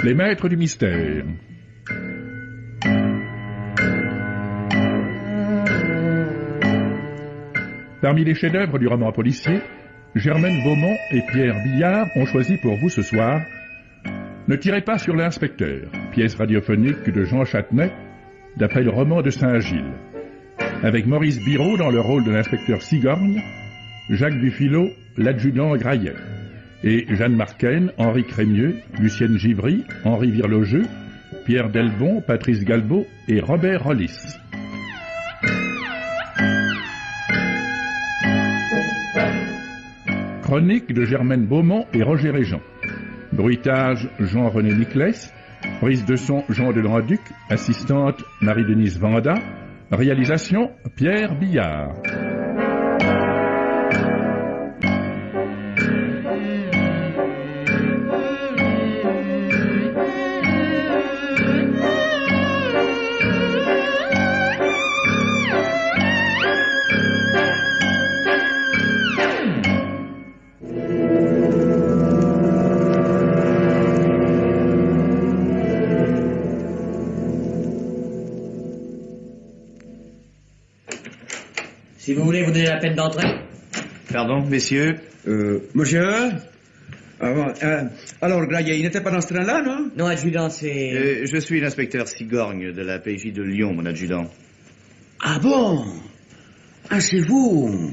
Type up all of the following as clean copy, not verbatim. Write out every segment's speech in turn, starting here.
Les maîtres du mystère. Parmi les chefs-d'œuvre du roman policier, Germaine Beaumont et Pierre Billard ont choisi pour vous ce soir Ne tirez pas sur l'inspecteur, pièce radiophonique de Jean Châtenay, d'après le roman de Saint-Gilles, avec Maurice Biraud dans le rôle de l'inspecteur Sigorgne, Jacques Dufilot, l'adjudant Graillet, et Jeanne Marcaine, Henri Crémieux, Lucienne Givry, Henri Virlogeux, Pierre Delbon, Patrice Galbaud et Robert Rollis. Chronique de Germaine Beaumont et Roger Régent. Bruitage Jean-René Niclès. Prise de son Jean Delanduc. Assistante Marie-Denise Vanda. Réalisation Pierre Billard. Si vous voulez vous donner la peine d'entrer. Pardon, messieurs. Monsieur alors, Graillet, il n'était pas dans ce train-là, non? Non, adjudant, c'est... Je suis l'inspecteur Sigorgne de la PJ de Lyon, mon adjudant. Ah bon? Ah, c'est vous?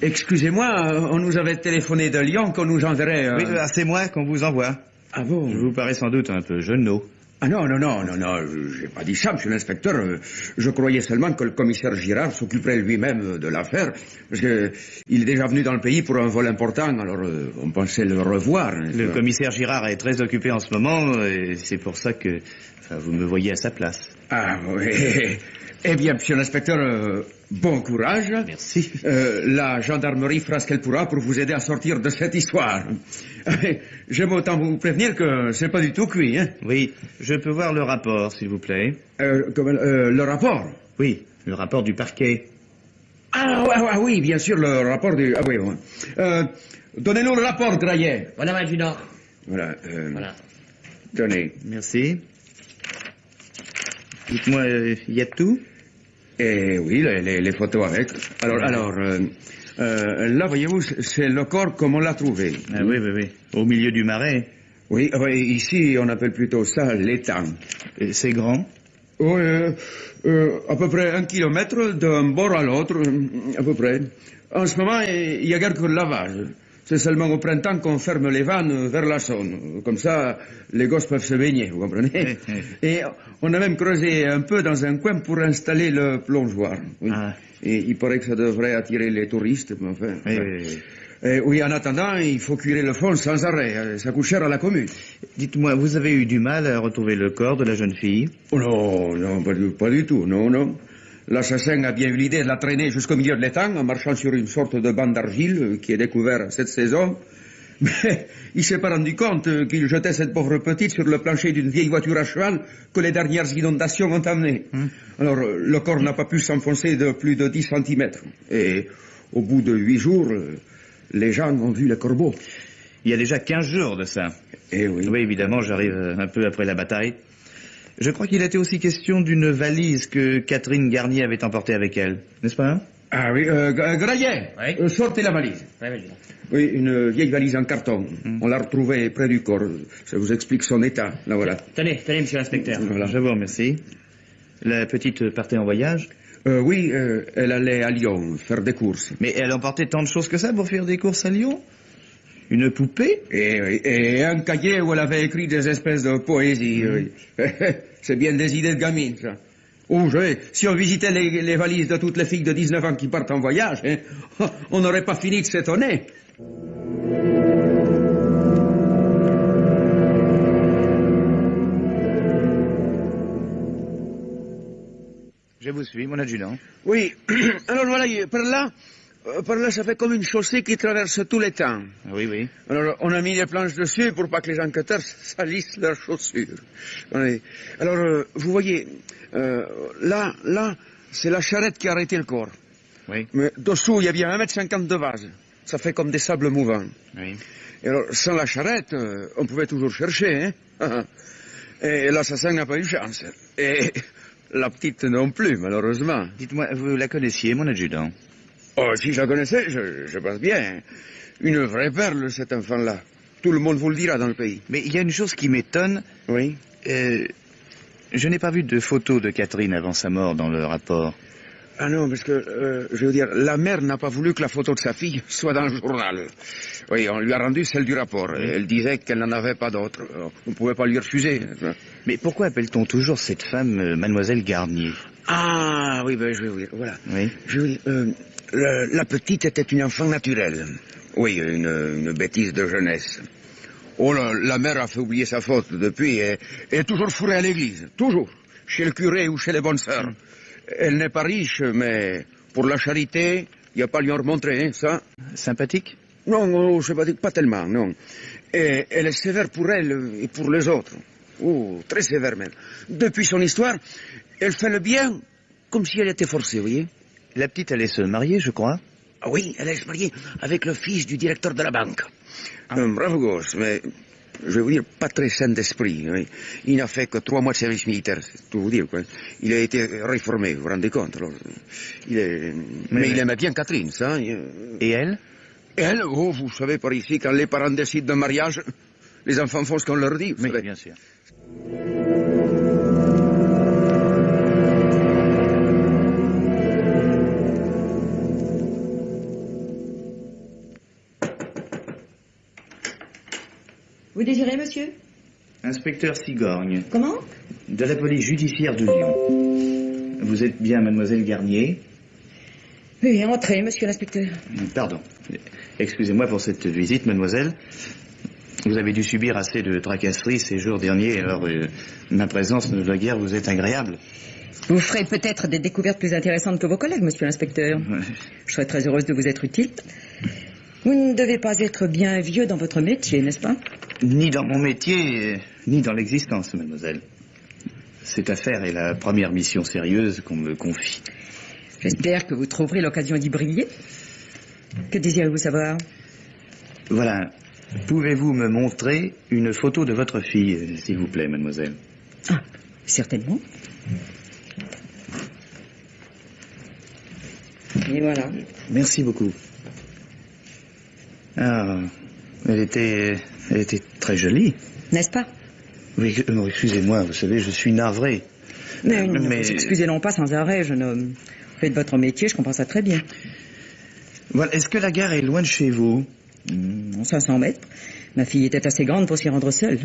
Excusez-moi, on nous avait téléphoné de Lyon qu'on nous enverrait... Oui, c'est moi qu'on vous envoie. Ah bon? Je vous parais sans doute un peu jeunot. Ah non, j'ai pas dit ça, monsieur l'inspecteur. Je croyais seulement que le commissaire Girard s'occuperait lui-même de l'affaire, parce que il est déjà venu dans le pays pour un vol important, alors on pensait le revoir. Le commissaire Girard est très occupé en ce moment, et c'est pour ça que vous me voyez à sa place. Ah oui. Eh bien, monsieur l'inspecteur, bon courage. Merci. La gendarmerie fera ce qu'elle pourra pour vous aider à sortir de cette histoire. J'aime autant vous prévenir que c'est pas du tout cuit, hein. Oui, je peux voir le rapport, s'il vous plaît. Le rapport? Oui, le rapport du parquet. Ah oui, bien sûr, le rapport du... Ah oui, bon. Donnez-nous le rapport, Graillet. Voilà, adjudant. Voilà. Voilà. Tenez. Merci. Dites-moi, il y a tout? Eh oui, les photos avec. Alors, là, voyez-vous, c'est le corps comme on l'a trouvé. Ah oui. Au milieu du marais. Oui, ici, on appelle plutôt ça l'étang. C'est grand? Oui, à peu près 1 kilomètre d'un bord à l'autre, à peu près. En ce moment, il y a guère que le lavage. C'est seulement au printemps qu'on ferme les vannes vers la Saône. Comme ça, les gosses peuvent se baigner, vous comprenez? Et on a même creusé un peu dans un coin pour installer le plongeoir. Oui. Ah. Et il paraît que ça devrait attirer les touristes, mais enfin... Oui, en attendant, il faut curer le fond sans arrêt. Ça coûte cher à la commune. Dites-moi, vous avez eu du mal à retrouver le corps de la jeune fille? Oh non, pas du tout, non. L'assassin a bien eu l'idée de la traîner jusqu'au milieu de l'étang en marchant sur une sorte de banc d'argile qui est découvert cette saison. Mais il s'est pas rendu compte qu'il jetait cette pauvre petite sur le plancher d'une vieille voiture à cheval que les dernières inondations ont amenée. Alors, le corps n'a pas pu s'enfoncer de plus de 10 centimètres. Et au bout de 8 jours, les gens ont vu le corbeau. Il y a déjà 15 jours de ça. Eh oui. Oui, évidemment, j'arrive un peu après la bataille. Je crois qu'il était aussi question d'une valise que Catherine Garnier avait emportée avec elle, n'est-ce pas? Ah oui, Graillet, oui. Sortez la valise. Oui, adjudant. Oui, une vieille valise en carton. On l'a retrouvée près du corps. Ça vous explique son état. Là, voilà. Tenez, monsieur l'inspecteur. Voilà. Je vous remercie. La petite partait en voyage? Oui, elle allait à Lyon faire des courses. Mais elle emportait tant de choses que ça pour faire des courses à Lyon? Une poupée? Et un cahier où elle avait écrit des espèces de poésie. Oui. C'est bien des idées de gamine, ça. Si on visitait les valises de toutes les filles de 19 ans qui partent en voyage, on n'aurait pas fini de s'étonner. Je vous suis, mon adjudant. Oui, alors voilà, par là, ça fait comme une chaussée qui traverse tout l'étang. Oui. Alors, on a mis des planches dessus pour pas que les enquêteurs salissent leurs chaussures. Alors, vous voyez, là, c'est la charrette qui a arrêté le corps. Oui. Mais dessous, il y a bien 1,50 m de vase. ça fait comme des sables mouvants. Oui. Et alors, sans la charrette, on pouvait toujours chercher, hein. Et l'assassin n'a pas eu chance. Et la petite non plus, malheureusement. Dites-moi, vous la connaissiez, mon adjudant? Oh, si je la connaissais, je pense bien. Une vraie perle, cet enfant-là. Tout le monde vous le dira dans le pays. Mais il y a une chose qui m'étonne. Oui. Je n'ai pas vu de photo de Catherine avant sa mort dans le rapport. Ah non, parce que, je veux dire, la mère n'a pas voulu que la photo de sa fille soit dans le journal. Oui, on lui a rendu celle du rapport. Elle disait qu'elle n'en avait pas d'autre. On ne pouvait pas lui refuser. Mais pourquoi appelle-t-on toujours cette femme Mademoiselle Garnier? Ah, oui, ben, je vais vous dire, voilà. Oui. Je veux dire, la petite était une enfant naturelle. Oui, une bêtise de jeunesse. Oh, la mère a fait oublier sa faute depuis et est toujours fourrée à l'église. Toujours. Chez le curé ou chez les bonnes sœurs. Elle n'est pas riche, mais pour la charité, il n'y a pas à lui en remontrer, hein, ça. Sympathique? Non, je ne pas tellement, non. Et elle est sévère pour elle et pour les autres. Oh, très sévère même. Depuis son histoire, elle fait le bien comme si elle était forcée, vous voyez. La petite allait se marier, je crois. Ah oui, elle allait se marier avec le fils du directeur de la banque. Un brave gosse, mais je vais vous dire, pas très sain d'esprit. Oui. Il n'a fait que 3 mois de service militaire, c'est tout vous dire, quoi. Il a été réformé, vous vous rendez compte, alors. Mais il aimait bien Catherine, ça. Et elle? Elle, oh, vous savez, par ici, quand les parents décident d'un mariage, les enfants font ce qu'on leur dit, vous savez. Bien sûr. Vous désirez, monsieur? Inspecteur Sigorgne. Comment? De la police judiciaire de Lyon. Vous êtes bien Mademoiselle Garnier? Oui, entrez, monsieur l'inspecteur. Pardon. Excusez-moi pour cette visite, mademoiselle. Vous avez dû subir assez de tracasseries ces jours derniers, alors ma présence ne doit guère vous être agréable. Vous ferez peut-être des découvertes plus intéressantes que vos collègues, monsieur l'inspecteur. Je serais très heureuse de vous être utile. Vous ne devez pas être bien vieux dans votre métier, n'est-ce pas? Ni dans mon métier, ni dans l'existence, mademoiselle. Cette affaire est la première mission sérieuse qu'on me confie. J'espère que vous trouverez l'occasion d'y briller. Que désirez-vous savoir? Voilà. Pouvez-vous me montrer une photo de votre fille, s'il vous plaît, mademoiselle? Ah, certainement. Et voilà. Merci beaucoup. Ah, elle était très jolie. N'est-ce pas? Oui, excusez-moi, vous savez, je suis navré. Mais excusez non pas sans arrêt, jeune homme. Vous faites votre métier, je comprends ça très bien. Voilà, est-ce que la gare est loin de chez vous? 500 mètres. Ma fille était assez grande pour s'y rendre seule.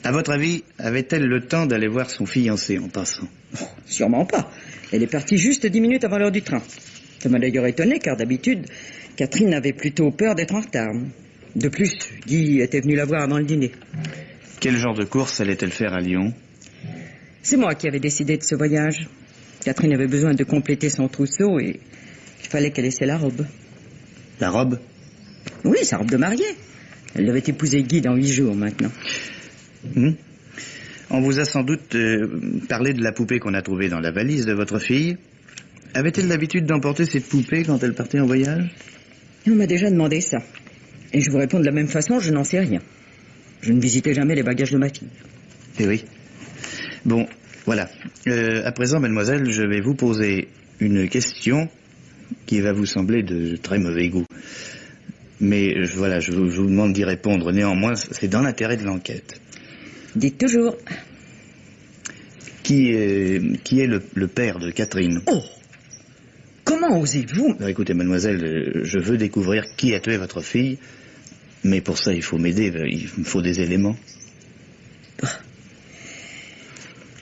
À votre avis, avait-elle le temps d'aller voir son fiancé en passant? Oh, sûrement pas. Elle est partie juste 10 minutes avant l'heure du train. Ça m'a d'ailleurs étonné, car d'habitude, Catherine avait plutôt peur d'être en retard. De plus, Guy était venu la voir avant le dîner. Quel genre de course allait-elle faire à Lyon? C'est moi qui avais décidé de ce voyage. Catherine avait besoin de compléter son trousseau et il fallait qu'elle essaie la robe. La robe? Oui, sa robe de mariée. Elle devait épouser Guy dans 8 jours maintenant. On vous a sans doute parlé de la poupée qu'on a trouvée dans la valise de votre fille. Avait-elle l'habitude d'emporter cette poupée quand elle partait en voyage? On m'a déjà demandé ça. Et je vous réponds de la même façon, je n'en sais rien. Je ne visitais jamais les bagages de ma fille. Eh oui. Bon, voilà. À présent, mademoiselle, je vais vous poser une question qui va vous sembler de très mauvais goût. Mais voilà, je vous demande d'y répondre. Néanmoins, c'est dans l'intérêt de l'enquête. Dites toujours. Qui est le père de Catherine? Oh! Comment osez-vous? Alors, écoutez, mademoiselle, je veux découvrir qui a tué votre fille, mais pour ça, il faut m'aider, il me faut des éléments.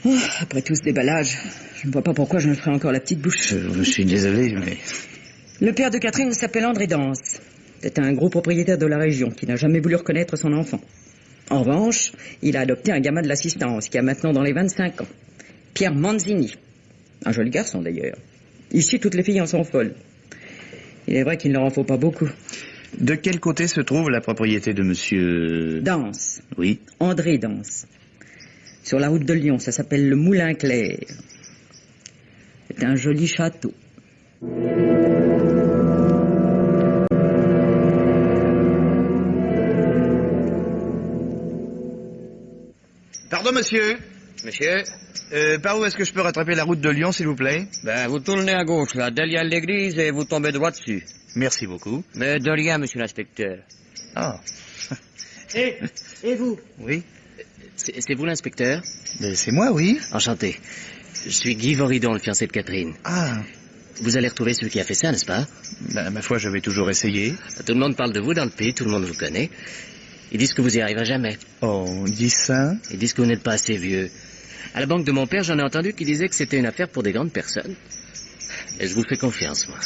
Oh, après tout ce déballage, je ne vois pas pourquoi je me ferai encore la petite bouche. Je suis désolé, mais... Le père de Catherine s'appelle André Danse. C'est un gros propriétaire de la région qui n'a jamais voulu reconnaître son enfant. En revanche, il a adopté un gamin de l'assistance qui a maintenant dans les 25 ans. Pierre Manzini. Un joli garçon d'ailleurs. Ici, toutes les filles en sont folles. Il est vrai qu'il ne leur en faut pas beaucoup. De quel côté se trouve la propriété de monsieur... Danse. Oui. André Danse. Sur la route de Lyon, ça s'appelle le Moulin Clair. C'est un joli château. Pardon, monsieur. Monsieur, par où est-ce que je peux rattraper la route de Lyon, s'il vous plaît? Ben, vous tournez à gauche, là, derrière l'église, et vous tombez droit dessus. Merci beaucoup. Mais de rien, monsieur l'inspecteur. Ah. Et vous? Oui. C'est vous l'inspecteur? C'est moi, oui. Enchanté. Je suis Guy Voridon, le fiancé de Catherine. Ah. Vous allez retrouver celui qui a fait ça, n'est-ce pas? Ben, ma foi, j'avais toujours essayé. Tout le monde parle de vous dans le pays, tout le monde vous connaît. Ils disent que vous y arriverez jamais. Oh, on dit ça? Ils disent que vous n'êtes pas assez vieux. À la banque de mon père, j'en ai entendu qui disait que c'était une affaire pour des grandes personnes. Et je vous fais confiance, moi.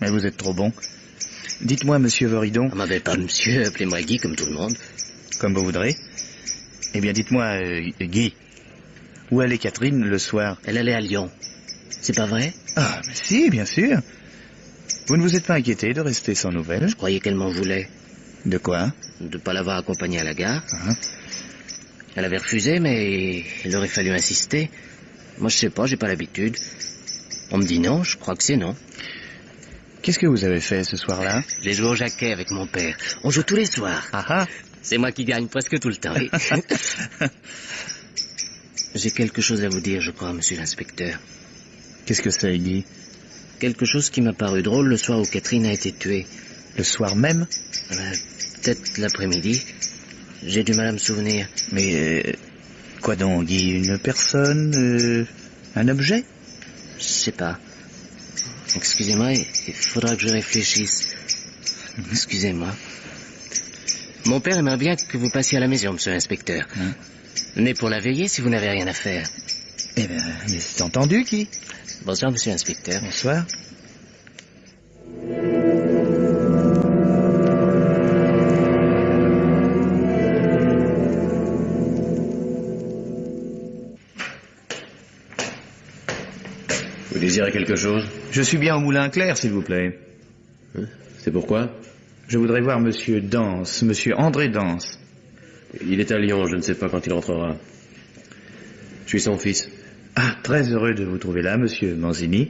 Mais vous êtes trop bon. Dites-moi, monsieur Voridon... On m'appelle pas monsieur, appelez-moi Guy comme tout le monde. Comme vous voudrez. Eh bien, dites-moi, Guy, où allait Catherine le soir? Elle allait à Lyon. C'est pas vrai? Ah, mais si, bien sûr. Vous ne vous êtes pas inquiété de rester sans nouvelles? Je croyais qu'elle m'en voulait. De quoi? De pas l'avoir accompagnée à la gare. Ah. Elle avait refusé, mais il aurait fallu insister. Moi, je sais pas, j'ai pas l'habitude. On me dit non, je crois que c'est non. Qu'est-ce que vous avez fait ce soir-là? J'ai joué au jaquet avec mon père. On joue tous les soirs. Ah ah. C'est moi qui gagne presque tout le temps. Oui. J'ai quelque chose à vous dire, je crois, monsieur l'inspecteur. Qu'est-ce que c'est, Guy? Quelque chose qui m'a paru drôle le soir où Catherine a été tuée. Le soir même? Peut-être l'après-midi. J'ai du mal à me souvenir. Mais, quoi donc, Guy? Une personne? Un objet? Je sais pas. Excusez-moi, il faudra que je réfléchisse. Excusez-moi. Mon père aimerait bien que vous passiez à la maison, monsieur l'inspecteur. Venez pour la veiller si vous n'avez rien à faire. Eh bien, c'est entendu, Guy. Bonsoir, monsieur l'inspecteur. Bonsoir. Vous désirez quelque chose? Je suis bien au Moulin Clair, s'il vous plaît. C'est pourquoi? Je voudrais voir monsieur Danse, monsieur André Danse. Il est à Lyon, je ne sais pas quand il rentrera. Je suis son fils. Ah, très heureux de vous trouver là, monsieur Manzini.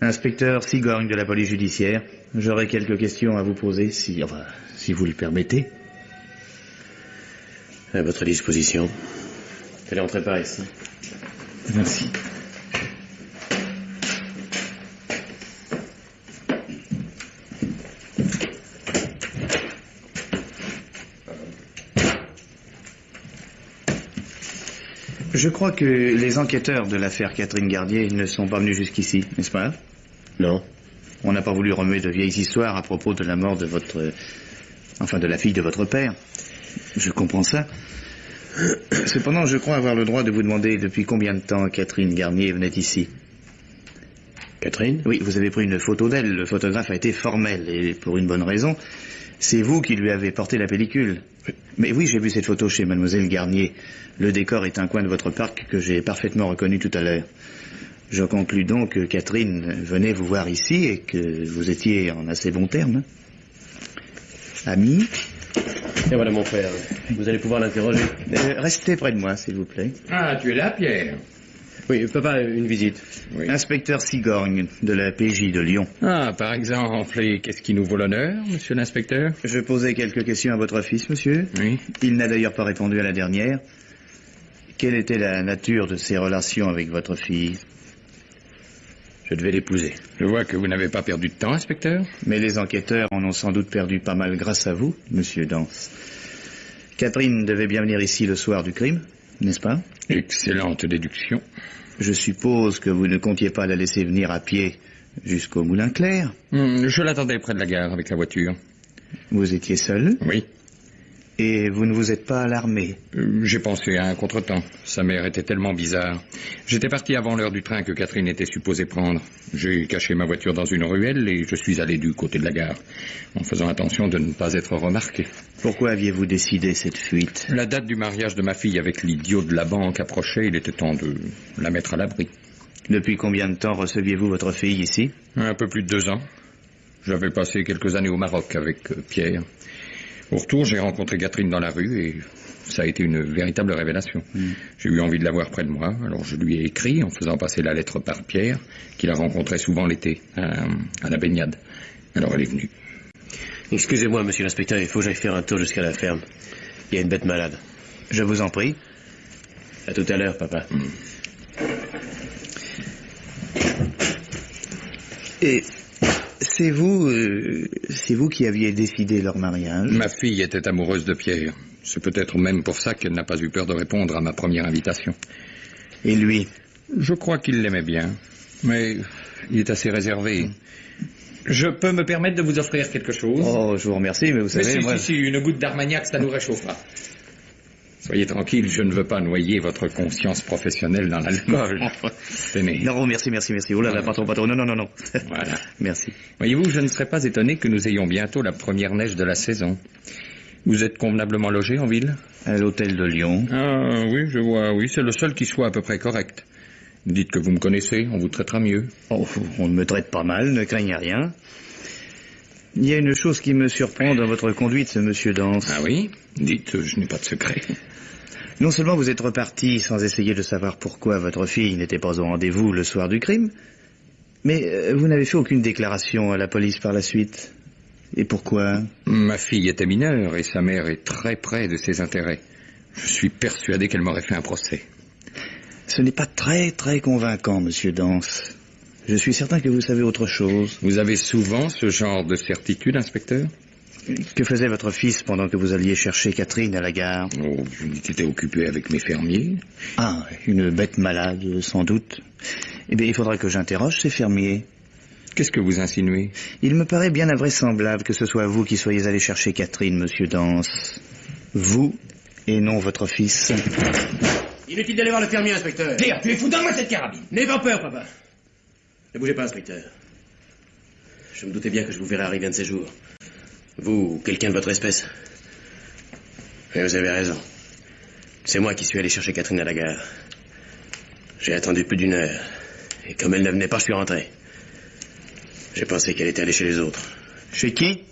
Inspecteur Sigorgne de la police judiciaire. J'aurais quelques questions à vous poser, si vous le permettez. À votre disposition. Allez, entrez par ici. Merci. Je crois que les enquêteurs de l'affaire Catherine Gardier ne sont pas venus jusqu'ici, n'est-ce pas? Non. On n'a pas voulu remuer de vieilles histoires à propos de la mort de de la fille de votre père. Je comprends ça. Cependant, je crois avoir le droit de vous demander depuis combien de temps Catherine Garnier venait ici. Catherine? Oui, vous avez pris une photo d'elle. Le photographe a été formel, et pour une bonne raison. C'est vous qui lui avez porté la pellicule. Mais oui, j'ai vu cette photo chez mademoiselle Garnier. Le décor est un coin de votre parc que j'ai parfaitement reconnu tout à l'heure. Je conclus donc que Catherine venait vous voir ici et que vous étiez en assez bons termes. Amis? Et voilà mon père. Vous allez pouvoir l'interroger. Restez près de moi, s'il vous plaît. Ah, tu es là, Pierre? Oui, papa, une visite. Oui. Inspecteur Sigorgne, de la PJ de Lyon. Ah, par exemple, et qu'est-ce qui nous vaut l'honneur, monsieur l'inspecteur? Je posais quelques questions à votre fils, monsieur. Oui. Il n'a d'ailleurs pas répondu à la dernière. Quelle était la nature de ses relations avec votre fille? Je devais l'épouser. Je vois que vous n'avez pas perdu de temps, inspecteur. Mais les enquêteurs en ont sans doute perdu pas mal grâce à vous, monsieur Danse. Catherine devait bien venir ici le soir du crime, n'est-ce pas? Excellente déduction. Je suppose que vous ne comptiez pas la laisser venir à pied jusqu'au Moulin Clair. Je l'attendais près de la gare avec la voiture. Vous étiez seul? Oui. Et vous ne vous êtes pas alarmé? J'ai pensé à un contretemps. Sa mère était tellement bizarre. J'étais parti avant l'heure du train que Catherine était supposée prendre. J'ai caché ma voiture dans une ruelle et je suis allé du côté de la gare, en faisant attention de ne pas être remarqué. Pourquoi aviez-vous décidé cette fuite? La date du mariage de ma fille avec l'idiot de la banque approchait, il était temps de la mettre à l'abri. Depuis combien de temps receviez-vous votre fille ici? Un peu plus de 2 ans. J'avais passé quelques années au Maroc avec Pierre. Au retour, j'ai rencontré Catherine dans la rue et ça a été une véritable révélation. J'ai eu envie de la voir près de moi, alors je lui ai écrit en faisant passer la lettre par Pierre, qui la rencontrait souvent l'été, à la baignade. Alors elle est venue. Excusez-moi, monsieur l'inspecteur, il faut que j'aille faire un tour jusqu'à la ferme. Il y a une bête malade. Je vous en prie. À tout à l'heure, papa. Et c'est vous qui aviez décidé leur mariage? Ma fille était amoureuse de Pierre. C'est peut-être même pour ça qu'elle n'a pas eu peur de répondre à ma première invitation. Et lui? Je crois qu'il l'aimait bien, mais il est assez réservé. Je peux me permettre de vous offrir quelque chose? Oh, je vous remercie, mais vous savez, moi... Si, une goutte d'Armagnac, ça nous réchauffera. Soyez tranquille, je ne veux pas noyer votre conscience professionnelle dans l'alcool. Tenez. Non, merci. Oh là là, patron, non. Voilà. Merci. Voyez-vous, je ne serais pas étonné que nous ayons bientôt la première neige de la saison. Vous êtes convenablement logé en ville? À l'hôtel de Lyon. Ah oui, je vois, oui, c'est le seul qui soit à peu près correct. Dites que vous me connaissez, on vous traitera mieux. Oh, on ne me traite pas mal, ne craignez rien. Il y a une chose qui me surprend dans votre conduite, monsieur Dance. Ah oui? Dites, je n'ai pas de secret. Non seulement vous êtes reparti sans essayer de savoir pourquoi votre fille n'était pas au rendez-vous le soir du crime, mais vous n'avez fait aucune déclaration à la police par la suite. Et pourquoi? Ma fille était mineure et sa mère est très près de ses intérêts. Je suis persuadé qu'elle m'aurait fait un procès. Ce n'est pas très convaincant, monsieur Dance. Je suis certain que vous savez autre chose. Vous avez souvent ce genre de certitude, inspecteur? Que faisait votre fils pendant que vous alliez chercher Catherine à la gare? Oh, j'étais occupé avec mes fermiers. Ah, une bête malade, sans doute. Eh bien, il faudra que j'interroge ces fermiers. Qu'est-ce que vous insinuez? Il me paraît bien invraisemblable que ce soit vous qui soyez allé chercher Catherine, monsieur Dance. Vous, et non votre fils. Inutile d'aller voir le fermier, inspecteur. Pierre, tu es fou, donne-moi cette carabine. N'aie pas peur, papa. Ne bougez pas, inspecteur. Je me doutais bien que je vous verrais arriver un de ces jours. Vous, ou quelqu'un de votre espèce. Mais vous avez raison. C'est moi qui suis allé chercher Catherine à la gare. J'ai attendu plus d'1 heure. Et comme elle ne venait pas, je suis rentré. J'ai pensé qu'elle était allée chez les autres. Chez qui?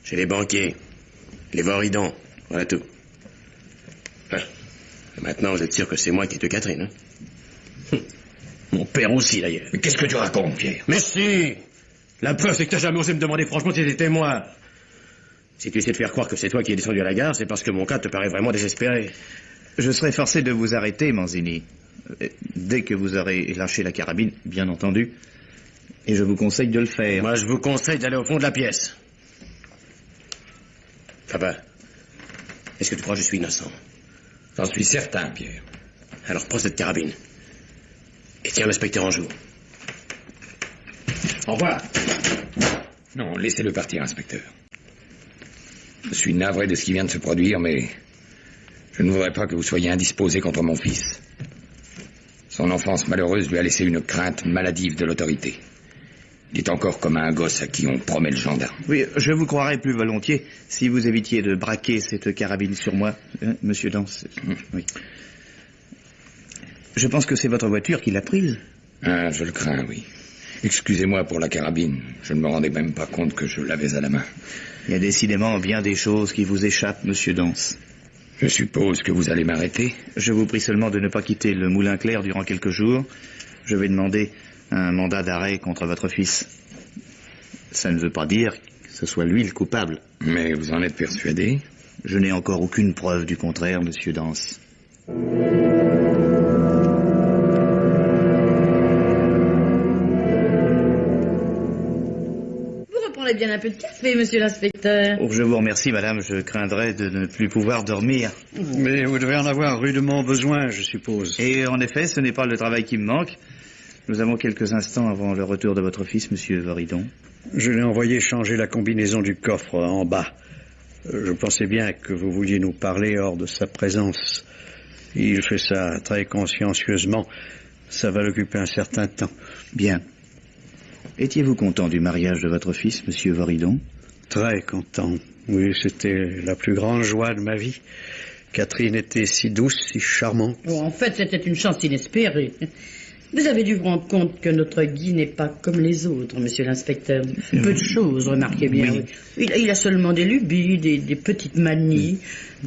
Chez les banquiers. Les Voridons. Voilà tout. Ah. Et maintenant, vous êtes sûr que c'est moi qui ai tué Catherine, hein? Mon père aussi, d'ailleurs. Mais qu'est-ce que tu racontes, Pierre? Mais si! La preuve, c'est que t'as jamais osé me demander franchement si c'était moi. Si tu essaies de faire croire que c'est toi qui es descendu à la gare, c'est parce que mon cas te paraît vraiment désespéré. Je serai forcé de vous arrêter, Manzini. Dès que vous aurez lâché la carabine, bien entendu. Et je vous conseille de le faire. Moi, je vous conseille d'aller au fond de la pièce. Papa, est-ce que tu crois que je suis innocent? J'en suis certain, Pierre. Alors prends cette carabine. Et tiens l'inspecteur en joue. Au revoir. Non, laissez-le partir, inspecteur. Je suis navré de ce qui vient de se produire, mais je ne voudrais pas que vous soyez indisposé contre mon fils. Son enfance malheureuse lui a laissé une crainte maladive de l'autorité. Il est encore comme un gosse à qui on promet le gendarme. Oui, je vous croirais plus volontiers si vous évitiez de braquer cette carabine sur moi, hein, monsieur Dance. Oui. Je pense que c'est votre voiture qui l'a prise. Ah, je le crains, oui. Excusez-moi pour la carabine. Je ne me rendais même pas compte que je l'avais à la main. Il y a décidément bien des choses qui vous échappent, monsieur Dance. Je suppose que vous allez m'arrêter? Je vous prie seulement de ne pas quitter le Moulin Clair durant quelques jours. Je vais demander un mandat d'arrêt contre votre fils. Ça ne veut pas dire que ce soit lui le coupable. Mais vous en êtes persuadé? Je n'ai encore aucune preuve du contraire, monsieur Dance. Bien un peu de café, monsieur l'inspecteur. Oh, je vous remercie, madame. Je craindrais de ne plus pouvoir dormir. Mais vous devez en avoir rudement besoin, je suppose. Et en effet, ce n'est pas le travail qui me manque. Nous avons quelques instants avant le retour de votre fils, monsieur Voridon. Je l'ai envoyé changer la combinaison du coffre en bas. Je pensais bien que vous vouliez nous parler hors de sa présence. Il fait ça très consciencieusement. Ça va l'occuper un certain temps. Bien. Étiez-vous content du mariage de votre fils, monsieur Voridon? Très content. Oui, c'était la plus grande joie de ma vie. Catherine était si douce, si charmante. Oh, en fait, c'était une chance inespérée. Vous avez dû vous rendre compte que notre Guy n'est pas comme les autres, monsieur l'inspecteur. Peu de choses, remarquez bien. Oui. Il a seulement des lubies, des petites manies.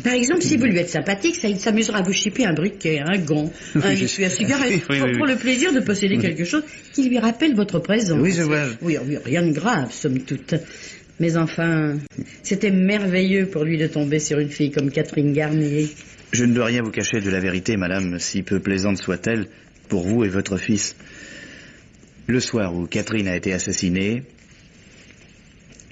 Par exemple, si vous lui êtes sympathique, il s'amusera à vous chipper un briquet, un gant, un essuie à cigarette, pour le plaisir de posséder quelque chose qui lui rappelle votre présence. Oui, je vois. Oui, rien de grave, somme toute. Mais enfin, c'était merveilleux pour lui de tomber sur une fille comme Catherine Garnier. Je ne dois rien vous cacher de la vérité, madame, si peu plaisante soit-elle, pour vous et votre fils. Le soir où Catherine a été assassinée,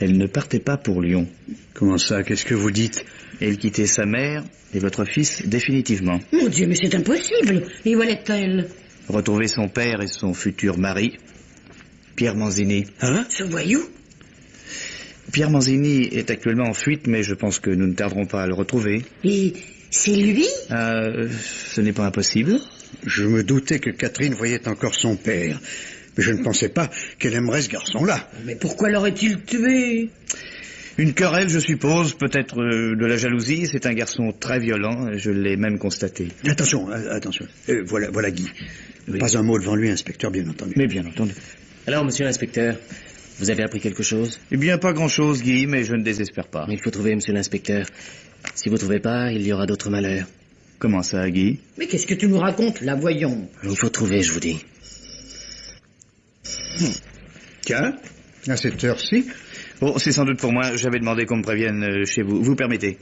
elle ne partait pas pour Lyon. Comment ça? Qu'est-ce que vous dites? Elle quittait sa mère et votre fils définitivement. Mon Dieu, mais c'est impossible. Et où allait-elle? Retrouver son père et son futur mari, Pierre Manzini. Hein? Ce voyou? Pierre Manzini est actuellement en fuite, mais je pense que nous ne tarderons pas à le retrouver. Et c'est lui? Ce n'est pas impossible. Je me doutais que Catherine voyait encore son père. Mais je ne pensais pas qu'elle aimerait ce garçon-là. Mais pourquoi l'aurait-il tué? Une querelle, je suppose, peut-être de la jalousie. C'est un garçon très violent, je l'ai même constaté. Attention. Voilà Guy. Oui. Pas un mot devant lui, inspecteur, bien entendu. Mais bien entendu. Alors, monsieur l'inspecteur, vous avez appris quelque chose? Eh bien, pas grand-chose, Guy, mais je ne désespère pas. Il faut trouver monsieur l'inspecteur. Si vous ne trouvez pas, il y aura d'autres malheurs. Comment ça, Guy? Mais qu'est-ce que tu nous racontes, là, voyons? Il faut trouver, je vous dis. Tiens, à cette heure-ci. Bon, c'est sans doute pour moi. J'avais demandé qu'on me prévienne chez vous. Vous permettez?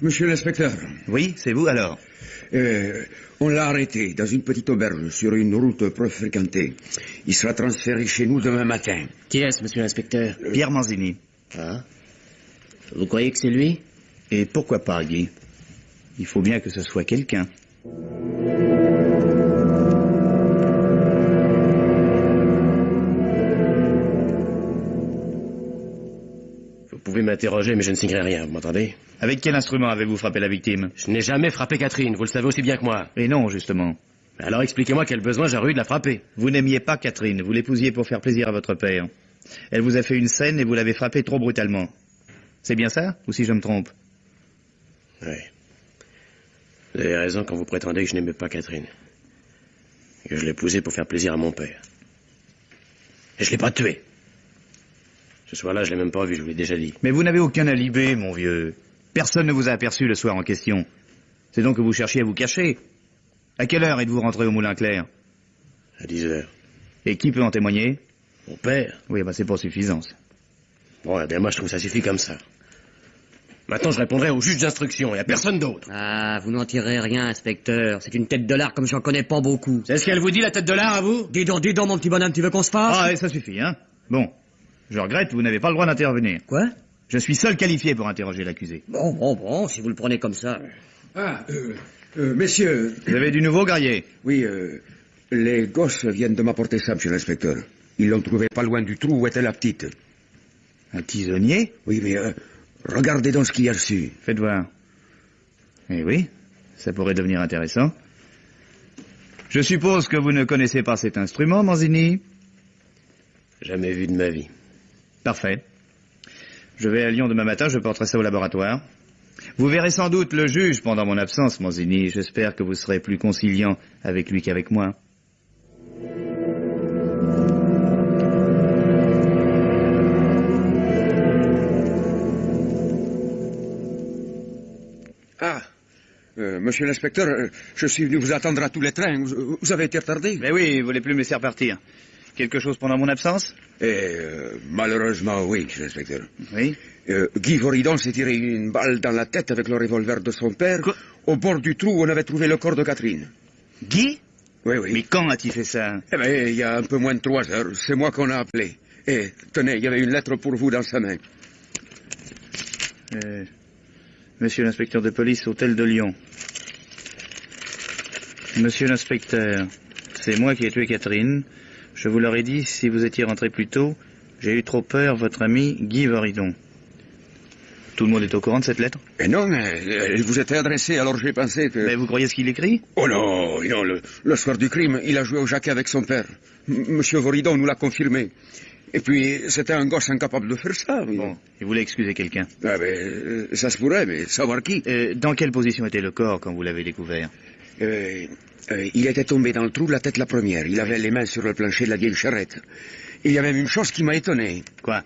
Monsieur l'inspecteur. Oui, c'est vous, alors? On l'a arrêté dans une petite auberge sur une route peu fréquentée. Il sera transféré chez nous demain matin. Qui est-ce, monsieur l'inspecteur? Pierre Manzini. Ah. Vous croyez que c'est lui? Et pourquoi pas, Guy? Il faut bien que ce soit quelqu'un. Vous pouvez m'interroger, mais je ne signerai rien, vous m'entendez? Avec quel instrument avez-vous frappé la victime? Je n'ai jamais frappé Catherine, vous le savez aussi bien que moi. Et non, justement. Alors expliquez-moi quel besoin j'aurais eu de la frapper. Vous n'aimiez pas Catherine, vous l'épousiez pour faire plaisir à votre père. Elle vous a fait une scène et vous l'avez frappée trop brutalement. C'est bien ça, ou si je me trompe? Oui. Vous avez raison quand vous prétendez que je n'aimais pas Catherine. Et que je l'épousais pour faire plaisir à mon père. Et je l'ai pas tué. Ce soir-là, je l'ai même pas vu, je vous l'ai déjà dit. Mais vous n'avez aucun alibi, mon vieux. Personne ne vous a aperçu le soir en question. C'est donc que vous cherchiez à vous cacher. À quelle heure êtes-vous rentré au Moulin Clair? À 10 heures. Et qui peut en témoigner? Mon père. Oui, c'est pas suffisant. Bon, eh bien, moi, je trouve que ça suffit comme ça. Maintenant, je répondrai au juge d'instruction et à personne d'autre. Ah, vous n'en tirez rien, inspecteur. C'est une tête de lard comme j'en connais pas beaucoup. C'est ce qu'elle vous dit, la tête de lard, à vous? Dis donc, mon petit bonhomme, tu veux qu'on se fasse? Ah, et ça suffit, hein. Bon. Je regrette, vous n'avez pas le droit d'intervenir. Quoi? Je suis seul qualifié pour interroger l'accusé. Bon, si vous le prenez comme ça. Messieurs. Vous avez du nouveau, Garrier? Oui, les gosses viennent de m'apporter ça, monsieur l'inspecteur. Ils l'ont trouvé pas loin du trou où était la petite. Un tisonnier? Oui, mais regardez donc ce qu'il y a dessus. Faites voir. Eh oui, ça pourrait devenir intéressant. Je suppose que vous ne connaissez pas cet instrument, Manzini? Jamais vu de ma vie. Parfait. Je vais à Lyon demain matin, je porterai ça au laboratoire. Vous verrez sans doute le juge pendant mon absence, Manzini. J'espère que vous serez plus conciliant avec lui qu'avec moi. Monsieur l'inspecteur, je suis venu vous attendre à tous les trains. Vous avez été retardé? Mais oui, vous voulez plus me laisser repartir. Quelque chose pendant mon absence? Malheureusement, oui, monsieur l'inspecteur. Oui? Guy Voridon s'est tiré une balle dans la tête avec le revolver de son père, au bord du trou où on avait trouvé le corps de Catherine. Guy? Oui. Mais quand a-t-il fait ça? Eh bien, il y a un peu moins de 3 heures. C'est moi qu'on a appelé. Et tenez, il y avait une lettre pour vous dans sa main. Monsieur l'inspecteur de police, hôtel de Lyon. Monsieur l'inspecteur, c'est moi qui ai tué Catherine. Je vous l'aurais dit si vous étiez rentré plus tôt. J'ai eu trop peur, votre ami Guy Voridon. Tout le monde est au courant de cette lettre? Eh non, elle vous était adressée, alors j'ai pensé que... Mais vous croyez ce qu'il écrit? Oh non, le soir du crime, il a joué au jaquet avec son père. Monsieur Voridon nous l'a confirmé. Et puis, c'était un gosse incapable de faire ça. Oui. Bon, il voulait excuser quelqu'un. Ah ben, ça se pourrait, mais savoir qui? Dans quelle position était le corps quand vous l'avez découvert? Il était tombé dans le trou, la tête la première. Il avait les mains sur le plancher de la vieille charrette. Il y a même une chose qui m'a étonné. Quoi?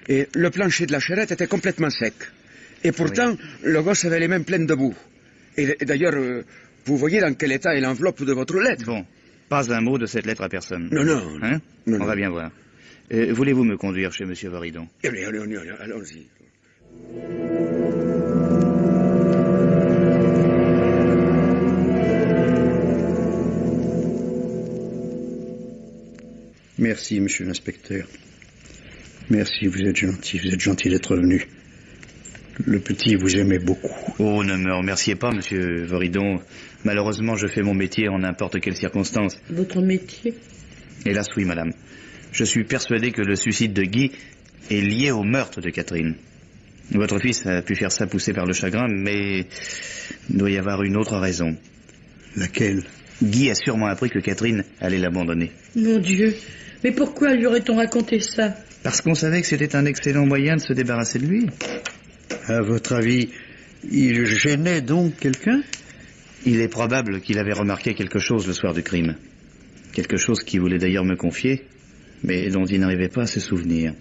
Et le plancher de la charrette était complètement sec. Et pourtant, le gosse avait les mains pleines de boue. Et d'ailleurs, vous voyez dans quel état est l'enveloppe de votre lettre. Bon, pas un mot de cette lettre à personne. Non. Hein? Non. On va bien voir. Voulez-vous me conduire chez Monsieur Voridon? Eh bien, allons-y. Merci, monsieur l'inspecteur. Merci, vous êtes gentil d'être venu. Le petit vous aimait beaucoup. Oh, ne me remerciez pas, monsieur Voridon. Malheureusement, je fais mon métier en n'importe quelle circonstance. Votre métier? Hélas, oui, madame. Je suis persuadé que le suicide de Guy est lié au meurtre de Catherine. Votre fils a pu faire ça pousser par le chagrin, mais il doit y avoir une autre raison. Laquelle? Guy a sûrement appris que Catherine allait l'abandonner. Mon Dieu, mais pourquoi lui aurait-on raconté ça? Parce qu'on savait que c'était un excellent moyen de se débarrasser de lui. À votre avis, il gênait donc quelqu'un? Il est probable qu'il avait remarqué quelque chose le soir du crime. Quelque chose qu'il voulait d'ailleurs me confier, mais dont il n'arrivait pas à se souvenir.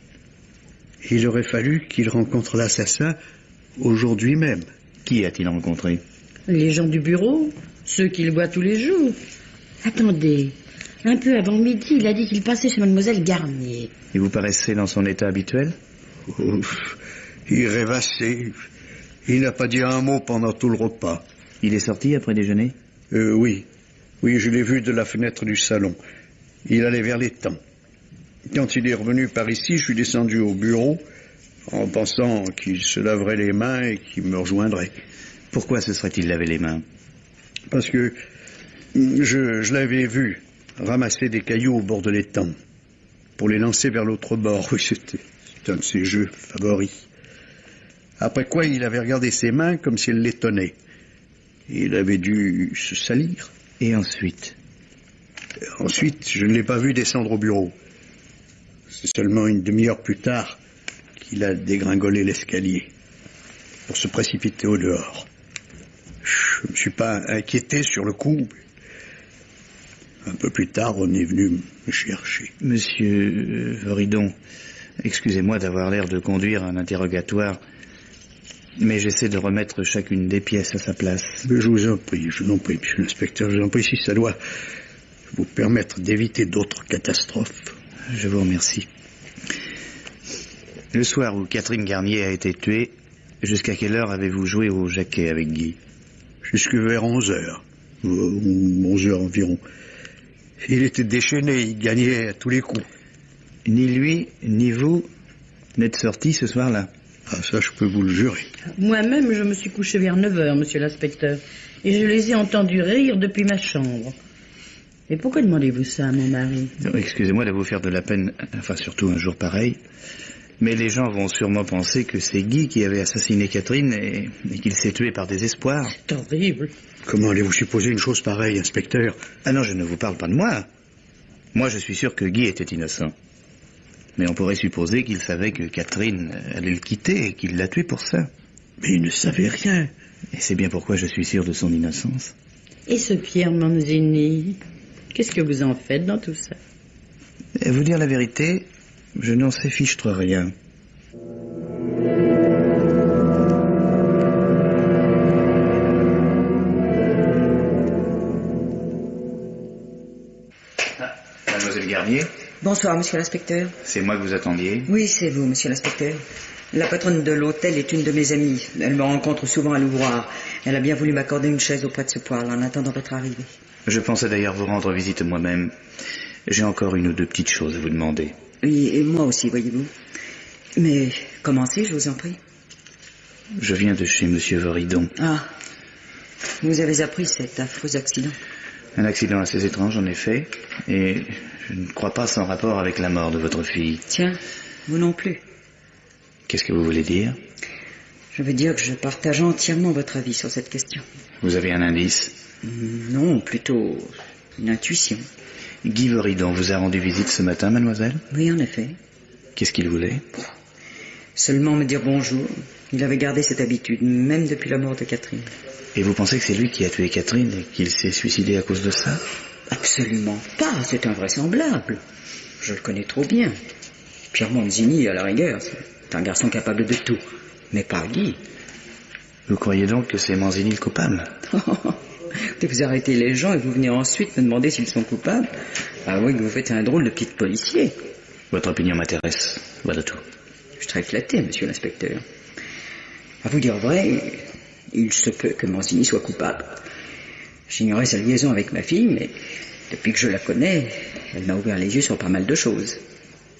Il aurait fallu qu'il rencontre l'assassin aujourd'hui même. Qui a-t-il rencontré? Les gens du bureau, ceux qu'il voit tous les jours. Attendez, un peu avant midi, il a dit qu'il passait chez mademoiselle Garnier. Et vous paraissez dans son état habituel? Il rêvassait. Il n'a pas dit un mot pendant tout le repas. Il est sorti après déjeuner? Oui. Oui, je l'ai vu de la fenêtre du salon. Il allait vers l'étang. Quand il est revenu par ici, je suis descendu au bureau en pensant qu'il se laverait les mains et qu'il me rejoindrait. Pourquoi se serait-il lavé les mains? Parce que je l'avais vu ramasser des cailloux au bord de l'étang pour les lancer vers l'autre bord. Oui, c'était un de ses jeux favoris. Après quoi, il avait regardé ses mains comme si elles l'étonnaient. Il avait dû se salir. Et ensuite? Ensuite, je ne l'ai pas vu descendre au bureau. C'est seulement une demi-heure plus tard qu'il a dégringolé l'escalier pour se précipiter au dehors. Je ne me suis pas inquiété sur le coup. Un peu plus tard, on est venu me chercher. Monsieur Voridon, excusez-moi d'avoir l'air de conduire un interrogatoire, mais j'essaie de remettre chacune des pièces à sa place. Mais je vous en prie, monsieur l'inspecteur, je vous en prie, si ça doit vous permettre d'éviter d'autres catastrophes. Je vous remercie. Le soir où Catherine Garnier a été tuée, jusqu'à quelle heure avez-vous joué au jaquet avec Guy? Jusque vers 11h. 11h environ. Il était déchaîné, il gagnait à tous les coups. Ni lui, ni vous n'êtes sortis ce soir-là? Ah, ça, je peux vous le jurer. Moi-même, je me suis couché vers 9h, monsieur l'inspecteur, et je les ai entendus rire depuis ma chambre. Et pourquoi demandez-vous ça à mon mari? Excusez-moi de vous faire de la peine, enfin surtout un jour pareil, mais les gens vont sûrement penser que c'est Guy qui avait assassiné Catherine et qu'il s'est tué par désespoir. C'est horrible. Comment allez-vous supposer une chose pareille, inspecteur? Ah non, je ne vous parle pas de moi. Moi, je suis sûr que Guy était innocent. Mais on pourrait supposer qu'il savait que Catherine allait le quitter et qu'il l'a tué pour ça. Mais il ne savait rien. Et c'est bien pourquoi je suis sûr de son innocence. Et ce Pierre Manzini, qu'est-ce que vous en faites dans tout ça? Et vous dire la vérité, je n'en sais fichtre rien. Mademoiselle Garnier? Bonsoir, monsieur l'inspecteur. C'est moi que vous attendiez? Oui, c'est vous, monsieur l'inspecteur. La patronne de l'hôtel est une de mes amies. Elle me rencontre souvent à l'ouvroir. Elle a bien voulu m'accorder une chaise auprès de ce poêle en attendant votre arrivée. Je pensais d'ailleurs vous rendre visite moi-même. J'ai encore une ou deux petites choses à vous demander. Oui, et moi aussi, voyez-vous. Mais commencez, je vous en prie. Je viens de chez monsieur Voridon. Ah, vous avez appris cet affreux accident? Un accident assez étrange, en effet, et je ne crois pas sans rapport avec la mort de votre fille. Tiens, vous non plus. Qu'est-ce que vous voulez dire? Je veux dire que je partage entièrement votre avis sur cette question. Vous avez un indice? Non, plutôt une intuition. Guy Voridon vous a rendu visite ce matin, mademoiselle? Oui, en effet. Qu'est-ce qu'il voulait? Seulement me dire bonjour. Il avait gardé cette habitude, même depuis la mort de Catherine. Et vous pensez que c'est lui qui a tué Catherine et qu'il s'est suicidé à cause de ça? Absolument pas, c'est invraisemblable. Je le connais trop bien. Pierre Manzini, à la rigueur, c'est un garçon capable de tout. Mais pas Guy. Vous croyez donc que c'est Manzini le coupable? Vous arrêtez les gens et vous venez ensuite me demander s'ils sont coupables. Ah oui, que vous faites un drôle de petit policier. Votre opinion m'intéresse, voilà tout. Je suis très flatté, monsieur l'inspecteur. À vous dire vrai, il se peut que Manzini soit coupable. J'ignorais sa liaison avec ma fille, mais depuis que je la connais, elle m'a ouvert les yeux sur pas mal de choses.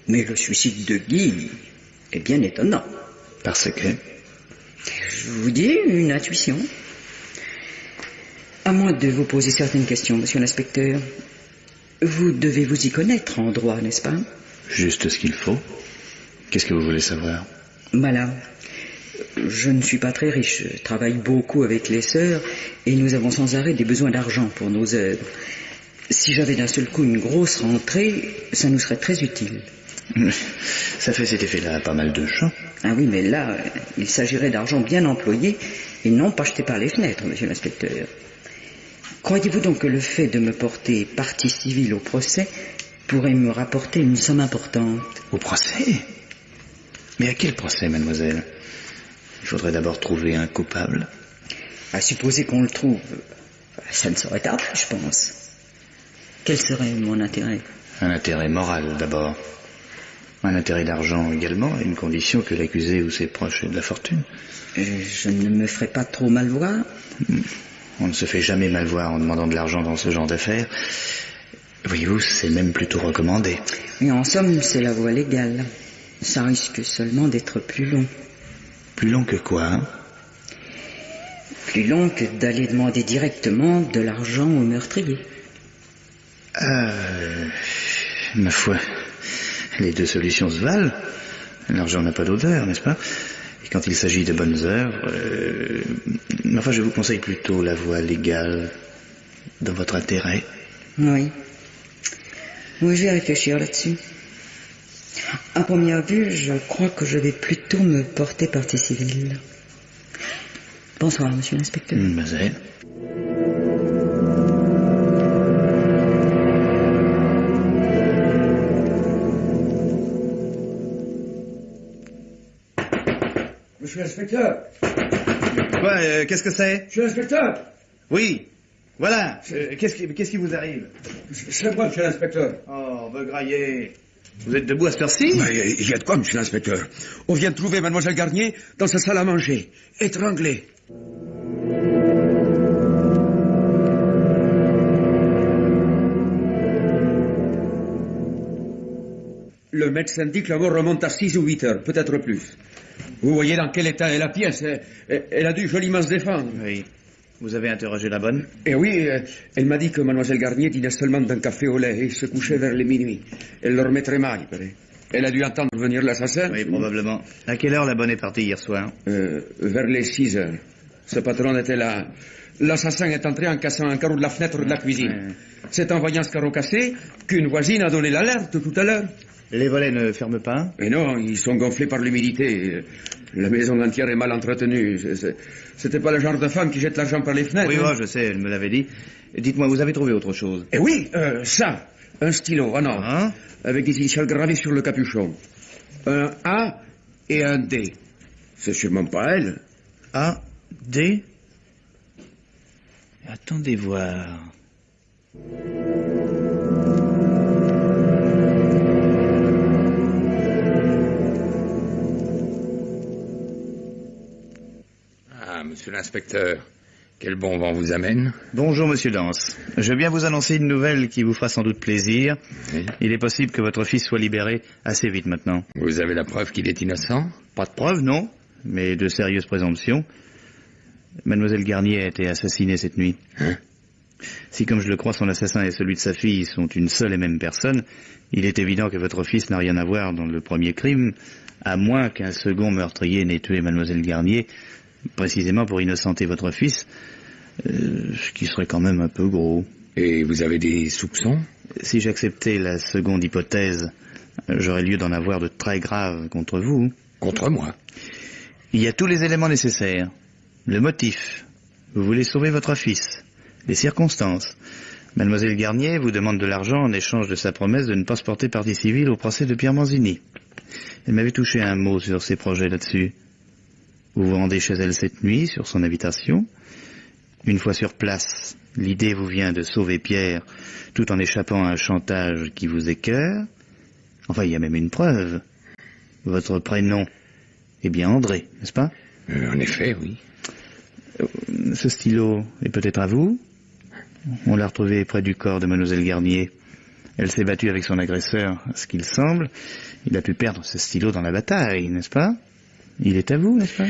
Mais le suicide de Guy est bien étonnant. Parce que... Je vous dis, une intuition. À moins de vous poser certaines questions, monsieur l'inspecteur. Vous devez vous y connaître en droit, n'est-ce pas? Juste ce qu'il faut. Qu'est-ce que vous voulez savoir? Voilà. Je ne suis pas très riche. Je travaille beaucoup avec les sœurs et nous avons sans arrêt des besoins d'argent pour nos œuvres. Si j'avais d'un seul coup une grosse rentrée, ça nous serait très utile. Ça fait cet effet-là à pas mal de gens. Ah oui, mais là, il s'agirait d'argent bien employé et non pas jeté par les fenêtres, monsieur l'inspecteur. Croyez-vous donc que le fait de me porter partie civile au procès pourrait me rapporter une somme importante? Au procès? Mais à quel procès, mademoiselle? Il faudrait d'abord trouver un coupable. À supposer qu'on le trouve, ça ne saurait tarder, je pense. Quel serait mon intérêt? Un intérêt moral, d'abord. Un intérêt d'argent également, à une condition que l'accusé ou ses proches aient de la fortune. Je ne me ferai pas trop mal voir? On ne se fait jamais mal voir en demandant de l'argent dans ce genre d'affaires. Voyez-vous, c'est même plutôt recommandé. Mais en somme, c'est la voie légale. Ça risque seulement d'être plus long. Plus long que quoi, hein? Plus long que d'aller demander directement de l'argent au meurtrier. Ma foi, les deux solutions se valent. L'argent n'a pas d'odeur, n'est-ce pas? Et quand il s'agit de bonnes œuvres... Enfin, je vous conseille plutôt la voie légale, dans votre intérêt. Oui. Oui, je vais réfléchir là-dessus. À première vue, je crois que je vais plutôt me porter partie civile. Bonsoir, monsieur l'inspecteur. Mademoiselle. Monsieur l'inspecteur. Quoi, qu'est-ce que c'est? Monsieur l'inspecteur. Oui, voilà. Qu'est-ce qui vous arrive? C'est moi, monsieur l'inspecteur. Oh, begraillé. Vous êtes debout à cette heure-ci? Il y a de quoi, monsieur l'inspecteur? On vient de trouver mademoiselle Garnier dans sa salle à manger, étranglée. Le médecin dit que la mort remonte à 6 ou 8 heures, peut-être plus. Vous voyez dans quel état est la pièce. Elle a dû joliment se défendre. Oui. Vous avez interrogé la bonne? Eh oui, elle m'a dit que mademoiselle Garnier dînait seulement d'un café au lait et se couchait vers les minuit. Elle le remet très mal, il paraît. Elle a dû entendre venir l'assassin. Oui, probablement. À quelle heure la bonne est partie hier soir? Vers les 6 heures. Ce patron était là. L'assassin est entré en cassant un carreau de la fenêtre de la cuisine. C'est en voyant ce carreau cassé qu'une voisine a donné l'alerte tout à l'heure. Les volets ne ferment pas? Mais non, ils sont gonflés par l'humidité. La maison entière est mal entretenue. C'était pas le genre de femme qui jette l'argent par les fenêtres. Oui, hein? Je sais, elle me l'avait dit. Dites-moi, vous avez trouvé autre chose? Eh oui, ça. Un stylo, en or. Avec des initiales gravées sur le capuchon. Un A et un D. C'est sûrement pas elle. A, D? Attendez voir. Ah, monsieur l'inspecteur, quel bon vent vous amène? Bonjour, monsieur Dance. Je viens vous annoncer une nouvelle qui vous fera sans doute plaisir. Oui. Il est possible que votre fils soit libéré assez vite maintenant. Vous avez la preuve qu'il est innocent? Pas de preuve, non, mais de sérieuses présomptions. Mademoiselle Garnier a été assassinée cette nuit. Si, comme je le crois, son assassin et celui de sa fille sont une seule et même personne, il est évident que votre fils n'a rien à voir dans le premier crime, à moins qu'un second meurtrier n'ait tué Mademoiselle Garnier, précisément pour innocenter votre fils, ce qui serait quand même un peu gros. Et vous avez des soupçons? Si j'acceptais la seconde hypothèse, j'aurais lieu d'en avoir de très graves contre vous. Contre moi? Il y a tous les éléments nécessaires. Le motif. Vous voulez sauver votre fils. Les circonstances. Mademoiselle Garnier vous demande de l'argent en échange de sa promesse de ne pas se porter partie civile au procès de Pierre Manzini. Elle m'avait touché un mot sur ses projets là-dessus. Vous vous rendez chez elle cette nuit, sur son habitation. Une fois sur place, l'idée vous vient de sauver Pierre, tout en échappant à un chantage qui vous écœure. Enfin, il y a même une preuve. Votre prénom est bien André, n'est-ce pas? En effet, oui. Ce stylo est peut-être à vous? On l'a retrouvé près du corps de Mademoiselle Garnier. Elle s'est battue avec son agresseur, à ce qu'il semble. Il a pu perdre ce stylo dans la bataille, n'est-ce pas? Il est à vous, n'est-ce pas?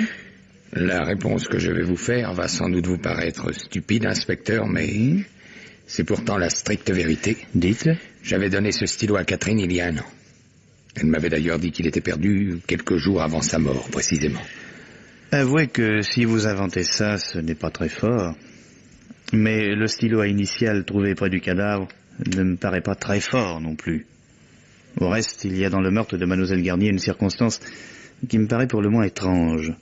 La réponse que je vais vous faire va sans doute vous paraître stupide, inspecteur, mais c'est pourtant la stricte vérité. Dites. J'avais donné ce stylo à Catherine il y a 1 an. Elle m'avait d'ailleurs dit qu'il était perdu quelques jours avant sa mort, précisément. Avouez que si vous inventez ça, ce n'est pas très fort. Mais le stylo à initiales trouvé près du cadavre ne me paraît pas très fort non plus. Au reste, il y a dans le meurtre de Mademoiselle Garnier une circonstance qui me paraît pour le moins étrange.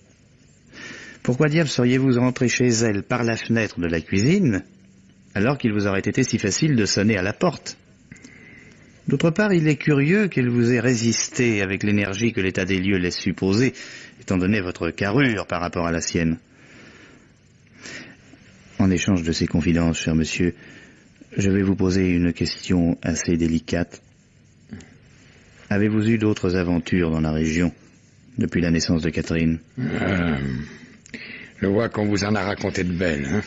Pourquoi diable seriez-vous rentré chez elle par la fenêtre de la cuisine, alors qu'il vous aurait été si facile de sonner à la porte? D'autre part, il est curieux qu'elle vous ait résisté avec l'énergie que l'état des lieux laisse supposer, étant donné votre carrure par rapport à la sienne. En échange de ces confidences, cher monsieur, je vais vous poser une question assez délicate. Avez-vous eu d'autres aventures dans la région depuis la naissance de Catherine? Je vois qu'on vous en a raconté de belles, hein?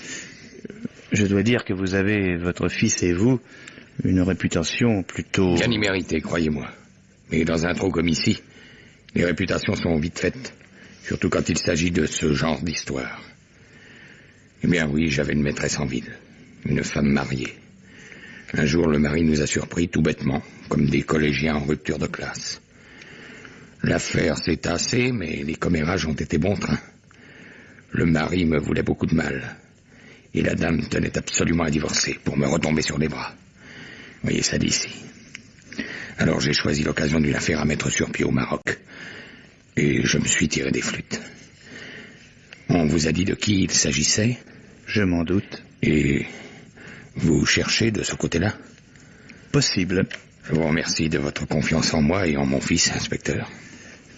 Je dois dire que vous avez, votre fils et vous, une réputation plutôt... Bien y mérité, croyez-moi. Mais dans un trou comme ici, les réputations sont vite faites, surtout quand il s'agit de ce genre d'histoire. Eh bien oui, j'avais une maîtresse en ville, une femme mariée. Un jour, le mari nous a surpris tout bêtement, comme des collégiens en rupture de classe. L'affaire s'est tassée, mais les commérages ont été bon train. Le mari me voulait beaucoup de mal, et la dame tenait absolument à divorcer pour me retomber sur les bras. Voyez ça d'ici. Alors j'ai choisi l'occasion d'une affaire à mettre sur pied au Maroc, et je me suis tiré des flûtes. On vous a dit de qui il s'agissait? Je m'en doute. Et vous cherchez de ce côté-là? Possible. Je vous remercie de votre confiance en moi et en mon fils, inspecteur.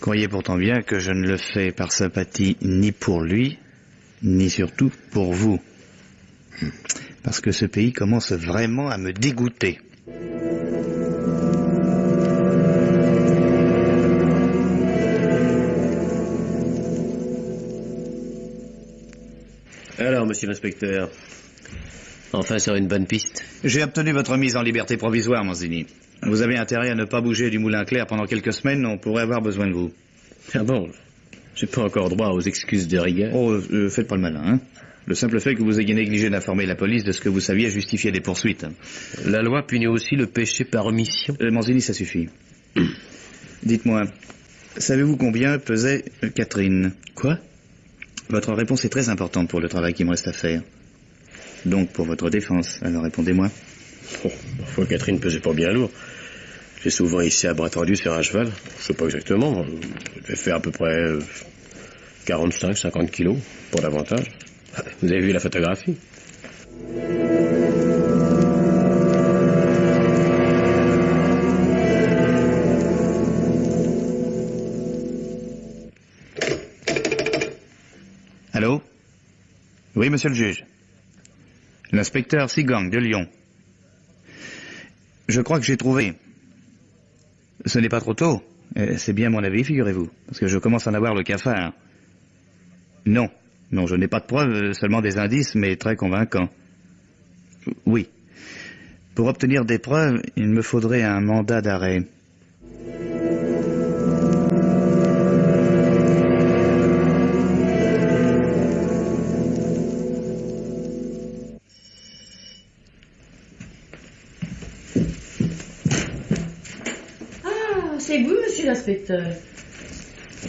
Croyez pourtant bien que je ne le fais par sympathie ni pour lui, ni surtout pour vous. Parce que ce pays commence vraiment à me dégoûter. Alors, monsieur l'inspecteur, enfin sur une bonne piste. J'ai obtenu votre mise en liberté provisoire, Manzini. Vous avez intérêt à ne pas bouger du Moulin Clair pendant quelques semaines, on pourrait avoir besoin de vous. Ah bon? J'ai pas encore droit aux excuses de rigueur. Oh, faites pas le malin, hein. Le simple fait que vous ayez négligé d'informer la police de ce que vous saviez justifiait des poursuites. La loi punit aussi le péché par omission. Manzini, ça suffit. Dites-moi, savez-vous combien pesait Catherine? Quoi? Votre réponse est très importante pour le travail qui me reste à faire. Donc pour votre défense, alors répondez-moi. Oh, parfois Catherine pesait pas bien lourd. J'ai souvent ici à bras tendus sur un cheval. Je sais pas exactement. Elle devait faire à peu près 45-50 kilos, pour davantage. Vous avez vu la photographie? Allô? Oui, monsieur le juge. L'inspecteur Sigang de Lyon. Je crois que j'ai trouvé. Ce n'est pas trop tôt. C'est bien mon avis, figurez-vous. Parce que je commence à en avoir le cafard. Non, je n'ai pas de preuves, seulement des indices, mais très convaincants. Oui. Pour obtenir des preuves, il me faudrait un mandat d'arrêt. C'est vous, monsieur l'inspecteur?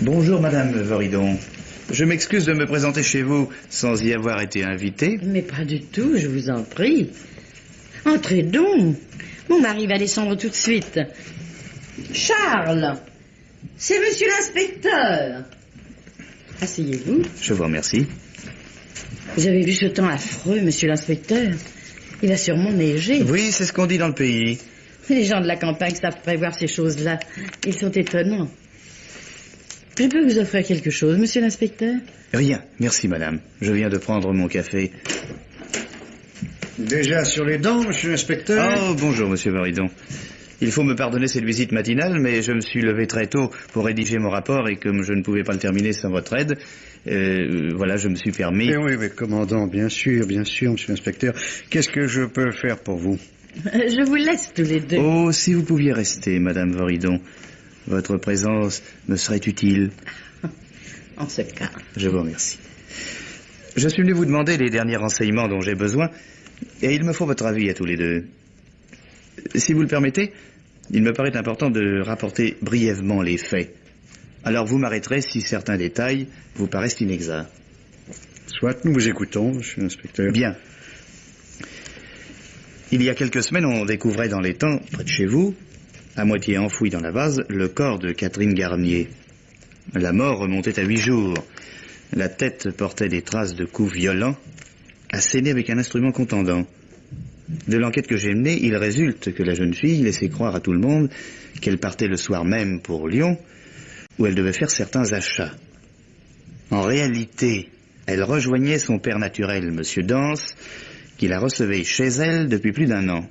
Bonjour, madame Voridon. Je m'excuse de me présenter chez vous sans y avoir été invité. Mais pas du tout, je vous en prie. Entrez donc. Mon mari va descendre tout de suite. Charles, c'est monsieur l'inspecteur. Asseyez-vous. Je vous remercie. Vous avez vu ce temps affreux, monsieur l'inspecteur? Il va sûrement neiger. Oui, c'est ce qu'on dit dans le pays. Les gens de la campagne savent prévoir ces choses-là. Ils sont étonnants. Je peux vous offrir quelque chose, monsieur l'inspecteur? Rien, merci madame. Je viens de prendre mon café. Déjà sur les dents, monsieur l'inspecteur? Oh, bonjour, monsieur Voridon. Il faut me pardonner cette visite matinale, mais je me suis levé très tôt pour rédiger mon rapport et comme je ne pouvais pas le terminer sans votre aide, voilà, je me suis permis... Oui, commandant, bien sûr, monsieur l'inspecteur. Qu'est-ce que je peux faire pour vous? Je vous laisse tous les deux. Oh, si vous pouviez rester, Madame Voridon. Votre présence me serait utile. En ce cas. Je vous remercie. Je suis venu vous demander les derniers renseignements dont j'ai besoin, et il me faut votre avis à tous les deux. Si vous le permettez, il me paraît important de rapporter brièvement les faits. Alors vous m'arrêterez si certains détails vous paraissent inexacts. Soit, nous vous écoutons, monsieur l'inspecteur. Bien. Il y a quelques semaines, on découvrait dans l'étang, près de chez vous, à moitié enfoui dans la vase, le corps de Catherine Garnier. La mort remontait à 8 jours. La tête portait des traces de coups violents, assénés avec un instrument contendant. De l'enquête que j'ai menée, il résulte que la jeune fille laissait croire à tout le monde qu'elle partait le soir même pour Lyon, où elle devait faire certains achats. En réalité, elle rejoignait son père naturel, M. Dance, qui la recevait chez elle depuis plus d'1 an.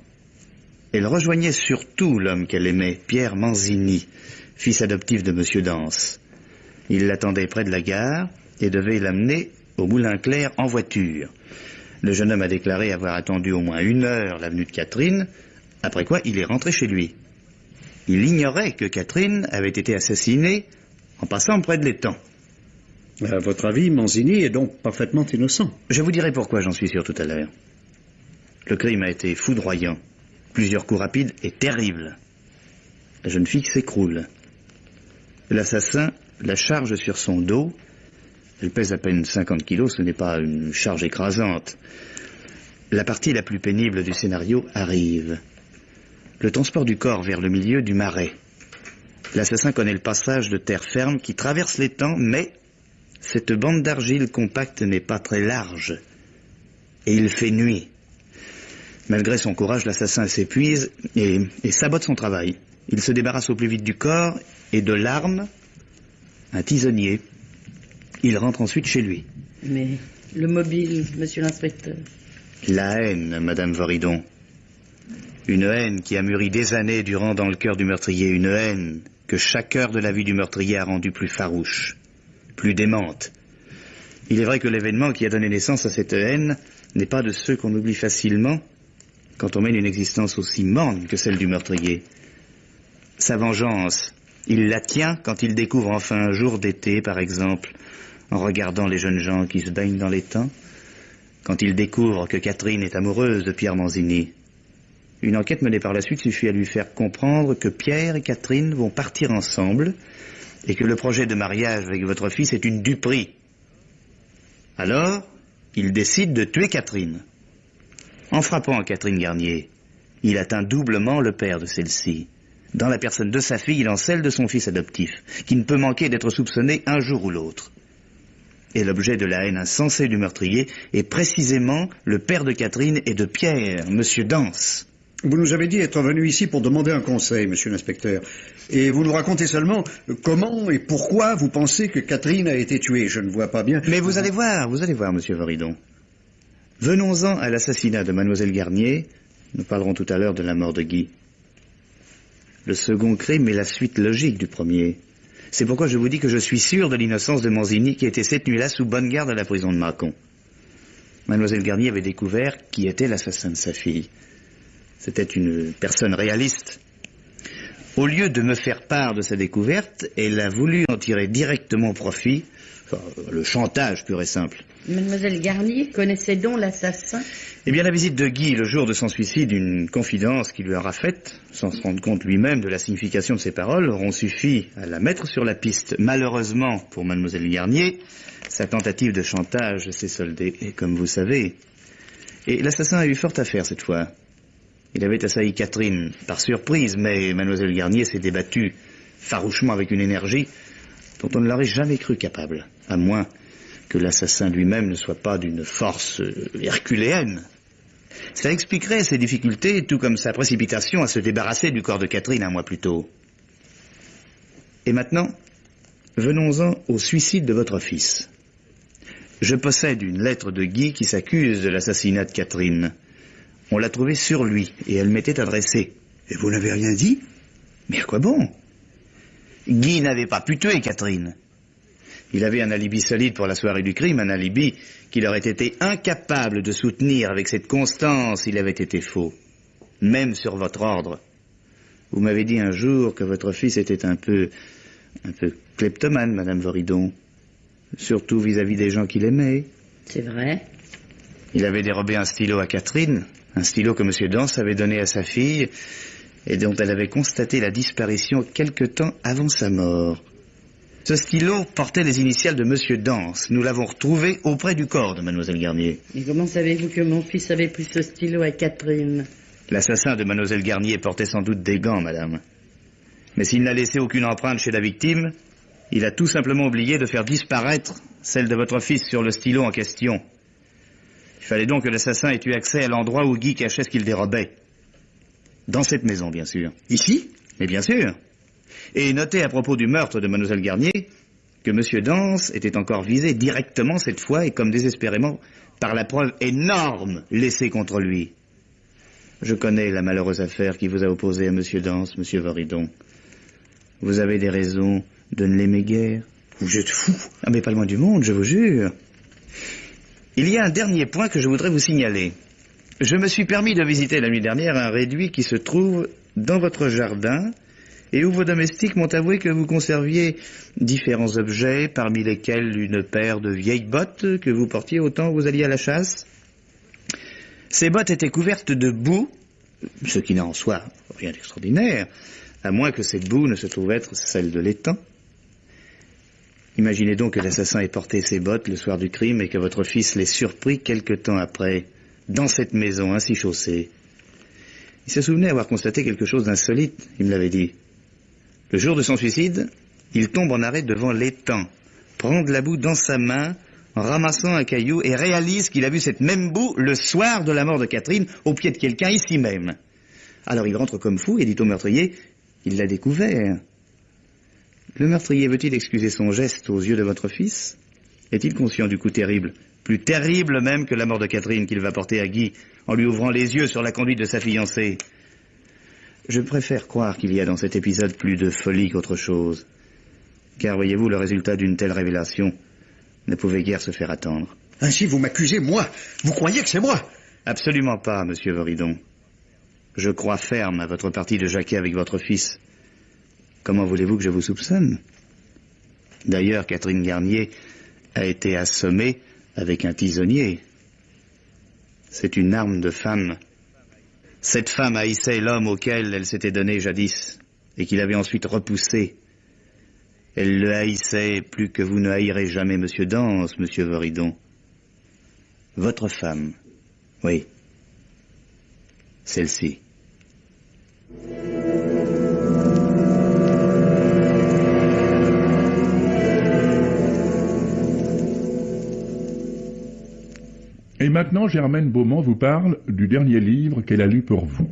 Elle rejoignait surtout l'homme qu'elle aimait, Pierre Manzini, fils adoptif de M. Dance. Il l'attendait près de la gare et devait l'amener au Moulin Clair en voiture. Le jeune homme a déclaré avoir attendu au moins 1 heure l'avenue de Catherine, après quoi il est rentré chez lui. Il ignorait que Catherine avait été assassinée en passant près de l'étang. À votre avis, Manzini est donc parfaitement innocent. Je vous dirai pourquoi, j'en suis sûr tout à l'heure. Le crime a été foudroyant. Plusieurs coups rapides et terribles. La jeune fille s'écroule. L'assassin la charge sur son dos. Elle pèse à peine 50 kilos, ce n'est pas une charge écrasante. La partie la plus pénible du scénario arrive. Le transport du corps vers le milieu du marais. L'assassin connaît le passage de terre ferme qui traverse l'étang, mais cette bande d'argile compacte n'est pas très large. Et il fait nuit. Malgré son courage, l'assassin s'épuise et sabote son travail. Il se débarrasse au plus vite du corps et de l'arme, un tisonnier. Il rentre ensuite chez lui. Mais le mobile, monsieur l'inspecteur? La haine, Madame Voridon. Une haine qui a mûri des années durant dans le cœur du meurtrier. Une haine que chaque heure de la vie du meurtrier a rendue plus farouche, plus démente. Il est vrai que l'événement qui a donné naissance à cette haine n'est pas de ceux qu'on oublie facilement quand on mène une existence aussi morne que celle du meurtrier. Sa vengeance, il la tient quand il découvre enfin un jour d'été, par exemple, en regardant les jeunes gens qui se baignent dans l'étang, quand il découvre que Catherine est amoureuse de Pierre Manzini. Une enquête menée par la suite suffit à lui faire comprendre que Pierre et Catherine vont partir ensemble et que le projet de mariage avec votre fils est une duperie. Alors, il décide de tuer Catherine. En frappant Catherine Garnier, il atteint doublement le père de celle-ci. Dans la personne de sa fille, il en celle de son fils adoptif, qui ne peut manquer d'être soupçonné un jour ou l'autre. Et l'objet de la haine insensée du meurtrier est précisément le père de Catherine et de Pierre, M. Dance. Vous nous avez dit être venu ici pour demander un conseil, monsieur l'inspecteur. Et vous nous racontez seulement comment et pourquoi vous pensez que Catherine a été tuée. Je ne vois pas bien... Mais vous allez voir, monsieur Voridon. Venons-en à l'assassinat de mademoiselle Garnier. Nous parlerons tout à l'heure de la mort de Guy. Le second crime est la suite logique du premier. C'est pourquoi je vous dis que je suis sûr de l'innocence de Manzini qui était cette nuit-là sous bonne garde à la prison de Mâcon. Mademoiselle Garnier avait découvert qui était l'assassin de sa fille. C'était une personne réaliste. Au lieu de me faire part de sa découverte, elle a voulu en tirer directement profit. Enfin, le chantage pur et simple. Mademoiselle Garnier connaissait donc l'assassin? Eh bien, la visite de Guy, le jour de son suicide, une confidence qu'il lui aura faite, sans se rendre compte lui-même de la signification de ses paroles, auront suffi à la mettre sur la piste. Malheureusement, pour mademoiselle Garnier, sa tentative de chantage s'est soldée, comme vous savez. Et l'assassin a eu fort à faire cette fois. Il avait assailli Catherine par surprise, mais mademoiselle Garnier s'est débattue farouchement avec une énergie dont on ne l'aurait jamais cru capable, à moins que l'assassin lui-même ne soit pas d'une force herculéenne. Ça expliquerait ses difficultés, tout comme sa précipitation à se débarrasser du corps de Catherine 1 mois plus tôt. Et maintenant, venons-en au suicide de votre fils. Je possède une lettre de Guy qui s'accuse de l'assassinat de Catherine. On l'a trouvée sur lui, et elle m'était adressée. Et vous n'avez rien dit? Mais à quoi bon? Guy n'avait pas pu tuer Catherine. Il avait un alibi solide pour la soirée du crime, un alibi qu'il aurait été incapable de soutenir avec cette constance s'il avait été faux. Même sur votre ordre. Vous m'avez dit un jour que votre fils était un peu kleptomane, Madame Voridon. Surtout vis-à-vis des gens qu'il aimait. C'est vrai. Il avait dérobé un stylo à Catherine, un stylo que M. Dance avait donné à sa fille, et dont elle avait constaté la disparition quelque temps avant sa mort. Ce stylo portait les initiales de M. Dance. Nous l'avons retrouvé auprès du corps de Mademoiselle Garnier. Mais comment savez-vous que mon fils avait pris ce stylo à Catherine? L'assassin de Mademoiselle Garnier portait sans doute des gants, madame. Mais s'il n'a laissé aucune empreinte chez la victime, il a tout simplement oublié de faire disparaître celle de votre fils sur le stylo en question. Il fallait donc que l'assassin ait eu accès à l'endroit où Guy cachait ce qu'il dérobait. Dans cette maison, bien sûr. Ici? Mais bien sûr. Et notez à propos du meurtre de Mademoiselle Garnier que M. Dance était encore visé directement cette fois et comme désespérément par la preuve énorme laissée contre lui. Je connais la malheureuse affaire qui vous a opposé à M. Dance, M. Voridon. Vous avez des raisons de ne l'aimer guère. Vous êtes fou. Ah, mais pas loin du monde, je vous jure. Il y a un dernier point que je voudrais vous signaler. Je me suis permis de visiter la nuit dernière un réduit qui se trouve dans votre jardin et où vos domestiques m'ont avoué que vous conserviez différents objets, parmi lesquels une paire de vieilles bottes que vous portiez au temps où vous alliez à la chasse. Ces bottes étaient couvertes de boue, ce qui n'a en soi rien d'extraordinaire, à moins que cette boue ne se trouve être celle de l'étang. Imaginez donc que l'assassin ait porté ces bottes le soir du crime et que votre fils les surprit quelque temps après, dans cette maison ainsi chaussée. Il se souvenait avoir constaté quelque chose d'insolite, il me l'avait dit. Le jour de son suicide, il tombe en arrêt devant l'étang, prend de la boue dans sa main, en ramassant un caillou, et réalise qu'il a vu cette même boue le soir de la mort de Catherine, au pied de quelqu'un ici même. Alors il rentre comme fou et dit au meurtrier, il l'a découvert. Le meurtrier veut-il excuser son geste aux yeux de votre fils? Est-il conscient du coup terrible, plus terrible même que la mort de Catherine qu'il va porter à Guy, en lui ouvrant les yeux sur la conduite de sa fiancée? Je préfère croire qu'il y a dans cet épisode plus de folie qu'autre chose. Car voyez-vous, le résultat d'une telle révélation ne pouvait guère se faire attendre. Ainsi vous m'accusez, moi? Vous croyez que c'est moi? Absolument pas, monsieur Voridon. Je crois ferme à votre partie de Jacquet avec votre fils. Comment voulez-vous que je vous soupçonne? D'ailleurs, Catherine Garnier a été assommée avec un tisonnier. C'est une arme de femme. Cette femme haïssait l'homme auquel elle s'était donnée jadis, et qu'il avait ensuite repoussé. Elle le haïssait plus que vous ne haïrez jamais Monsieur Dance, Monsieur Voridon. Votre femme, oui, celle-ci. Et maintenant, Germaine Beaumont vous parle du dernier livre qu'elle a lu pour vous.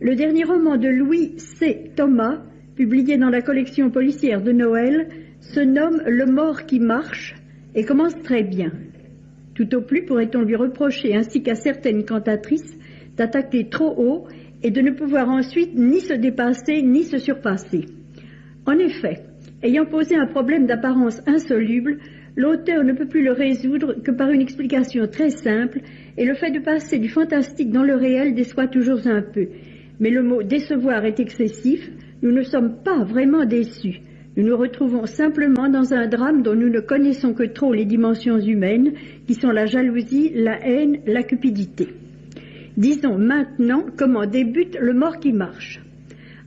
Le dernier roman de Louis C. Thomas, publié dans la collection policière de Noël, se nomme Le mort qui marche et commence très bien. Tout au plus pourrait-on lui reprocher, ainsi qu'à certaines cantatrices, d'attaquer trop haut et de ne pouvoir ensuite ni se dépasser ni se surpasser. En effet, ayant posé un problème d'apparence insoluble, l'auteur ne peut plus le résoudre que par une explication très simple, et le fait de passer du fantastique dans le réel déçoit toujours un peu. Mais le mot « décevoir » est excessif, nous ne sommes pas vraiment déçus. Nous nous retrouvons simplement dans un drame dont nous ne connaissons que trop les dimensions humaines, qui sont la jalousie, la haine, la cupidité. Disons maintenant comment débute Le mort qui marche.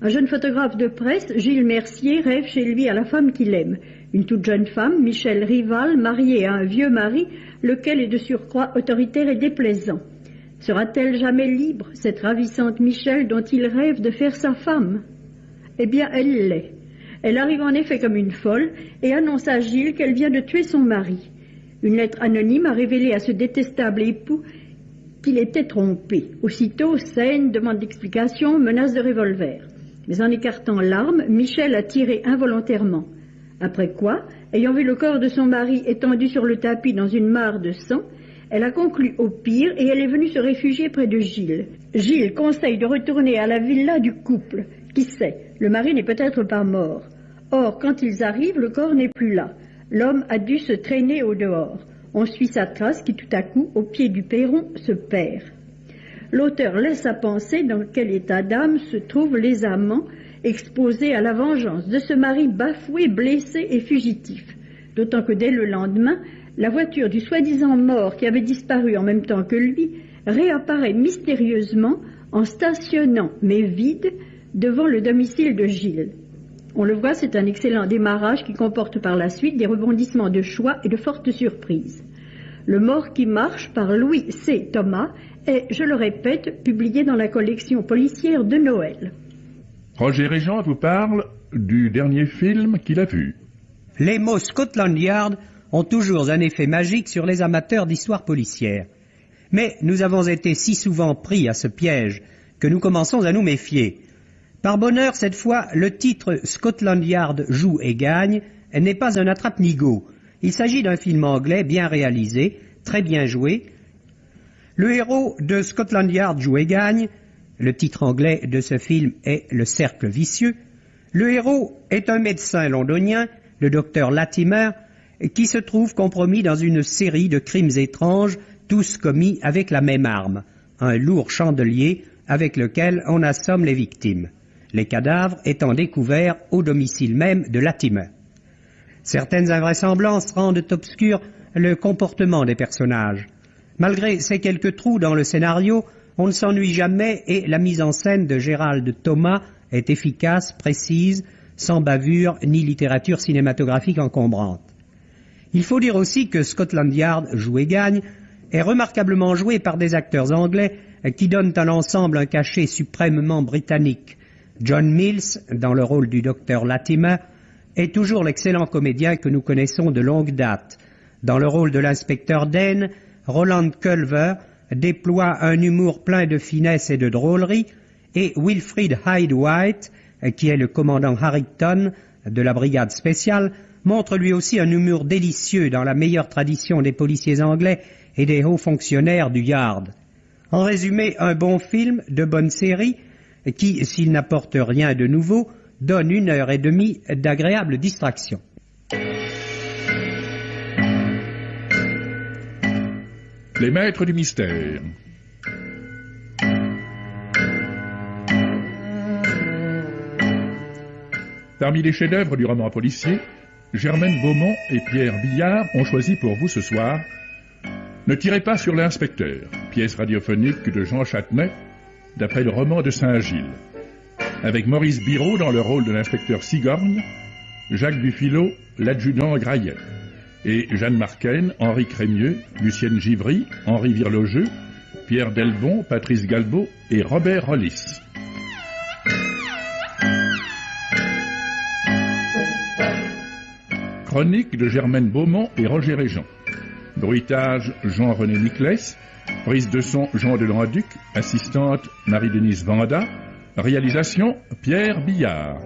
Un jeune photographe de presse, Gilles Mercier, rêve chez lui à la femme qu'il aime. Une toute jeune femme, Michel Rival, mariée à un vieux mari, lequel est de surcroît autoritaire et déplaisant. Sera-t-elle jamais libre, cette ravissante Michel dont il rêve de faire sa femme? Eh bien, elle l'est. Elle arrive en effet comme une folle et annonce à Gilles qu'elle vient de tuer son mari. Une lettre anonyme a révélé à ce détestable époux qu'il était trompé. Aussitôt, scène, demande d'explication, menace de revolver. Mais en écartant l'arme, Michel a tiré involontairement. Après quoi, ayant vu le corps de son mari étendu sur le tapis dans une mare de sang, Elle a conclu au pire et elle est venue se réfugier près de Gilles. Gilles conseille de retourner à la villa du couple. Qui sait, le mari n'est peut-être pas mort. Or, quand ils arrivent, le corps n'est plus là. L'homme a dû se traîner au dehors. On suit sa trace qui, tout à coup, au pied du perron, se perd. L'auteur laisse à penser dans quel état d'âme se trouvent les amants exposés à la vengeance de ce mari bafoué, blessé et fugitif. D'autant que dès le lendemain, la voiture du soi-disant mort qui avait disparu en même temps que lui réapparaît mystérieusement en stationnant, mais vide, devant le domicile de Gilles. On le voit, c'est un excellent démarrage qui comporte par la suite des rebondissements de choix et de fortes surprises. Le mort qui marche par Louis C. Thomas est, je le répète, publié dans la collection policière de Noël. Roger Régent vous parle du dernier film qu'il a vu. Les mots Scotland Yard ont toujours un effet magique sur les amateurs d'histoire policière. Mais nous avons été si souvent pris à ce piège que nous commençons à nous méfier. Par bonheur, cette fois, le titre Scotland Yard joue et gagne n'est pas un attrape-nigaud. Il s'agit d'un film anglais bien réalisé, très bien joué. Le héros de Scotland Yard joue et gagne, le titre anglais de ce film est Le Cercle Vicieux. Le héros est un médecin londonien, le docteur Latimer, qui se trouve compromis dans une série de crimes étranges, tous commis avec la même arme, un lourd chandelier avec lequel on assomme les victimes, les cadavres étant découverts au domicile même de Latimer. Certaines invraisemblances rendent obscur le comportement des personnages. Malgré ces quelques trous dans le scénario, on ne s'ennuie jamais et la mise en scène de Gérald Thomas est efficace, précise, sans bavure ni littérature cinématographique encombrante. Il faut dire aussi que Scotland Yard joue et gagne est remarquablement joué par des acteurs anglais qui donnent à l'ensemble un cachet suprêmement britannique. John Mills, dans le rôle du docteur Latimer, est toujours l'excellent comédien que nous connaissons de longue date. Dans le rôle de l'inspecteur Dane, Roland Culver déploie un humour plein de finesse et de drôlerie, et Wilfrid Hyde-White, qui est le commandant Harrington de la brigade spéciale, montre lui aussi un humour délicieux dans la meilleure tradition des policiers anglais et des hauts fonctionnaires du Yard. En résumé, un bon film de bonne série qui, s'il n'apporte rien de nouveau, donne 1h30 d'agréable distraction. Les maîtres du mystère. Parmi les chefs-d'œuvre du roman policier, Germaine Beaumont et Pierre Billard ont choisi pour vous ce soir Ne tirez pas sur l'inspecteur, pièce radiophonique de Jean Châtenay, d'après le roman de Saint-Gilles, avec Maurice Biraud dans le rôle de l'inspecteur Sigorgne, Jacques Dufilot, l'adjudant Graillet, et Jeanne Marquen, Henri Crémieux, Lucienne Givry, Henri Virlogeux, Pierre Delbon, Patrice Galbaud et Robert Rollis. Chronique de Germaine Beaumont et Roger Régent. Bruitage Jean-René Niclès. Prise de son Jean Delanduc. Assistante Marie-Denise Vanda. Réalisation Pierre Billard.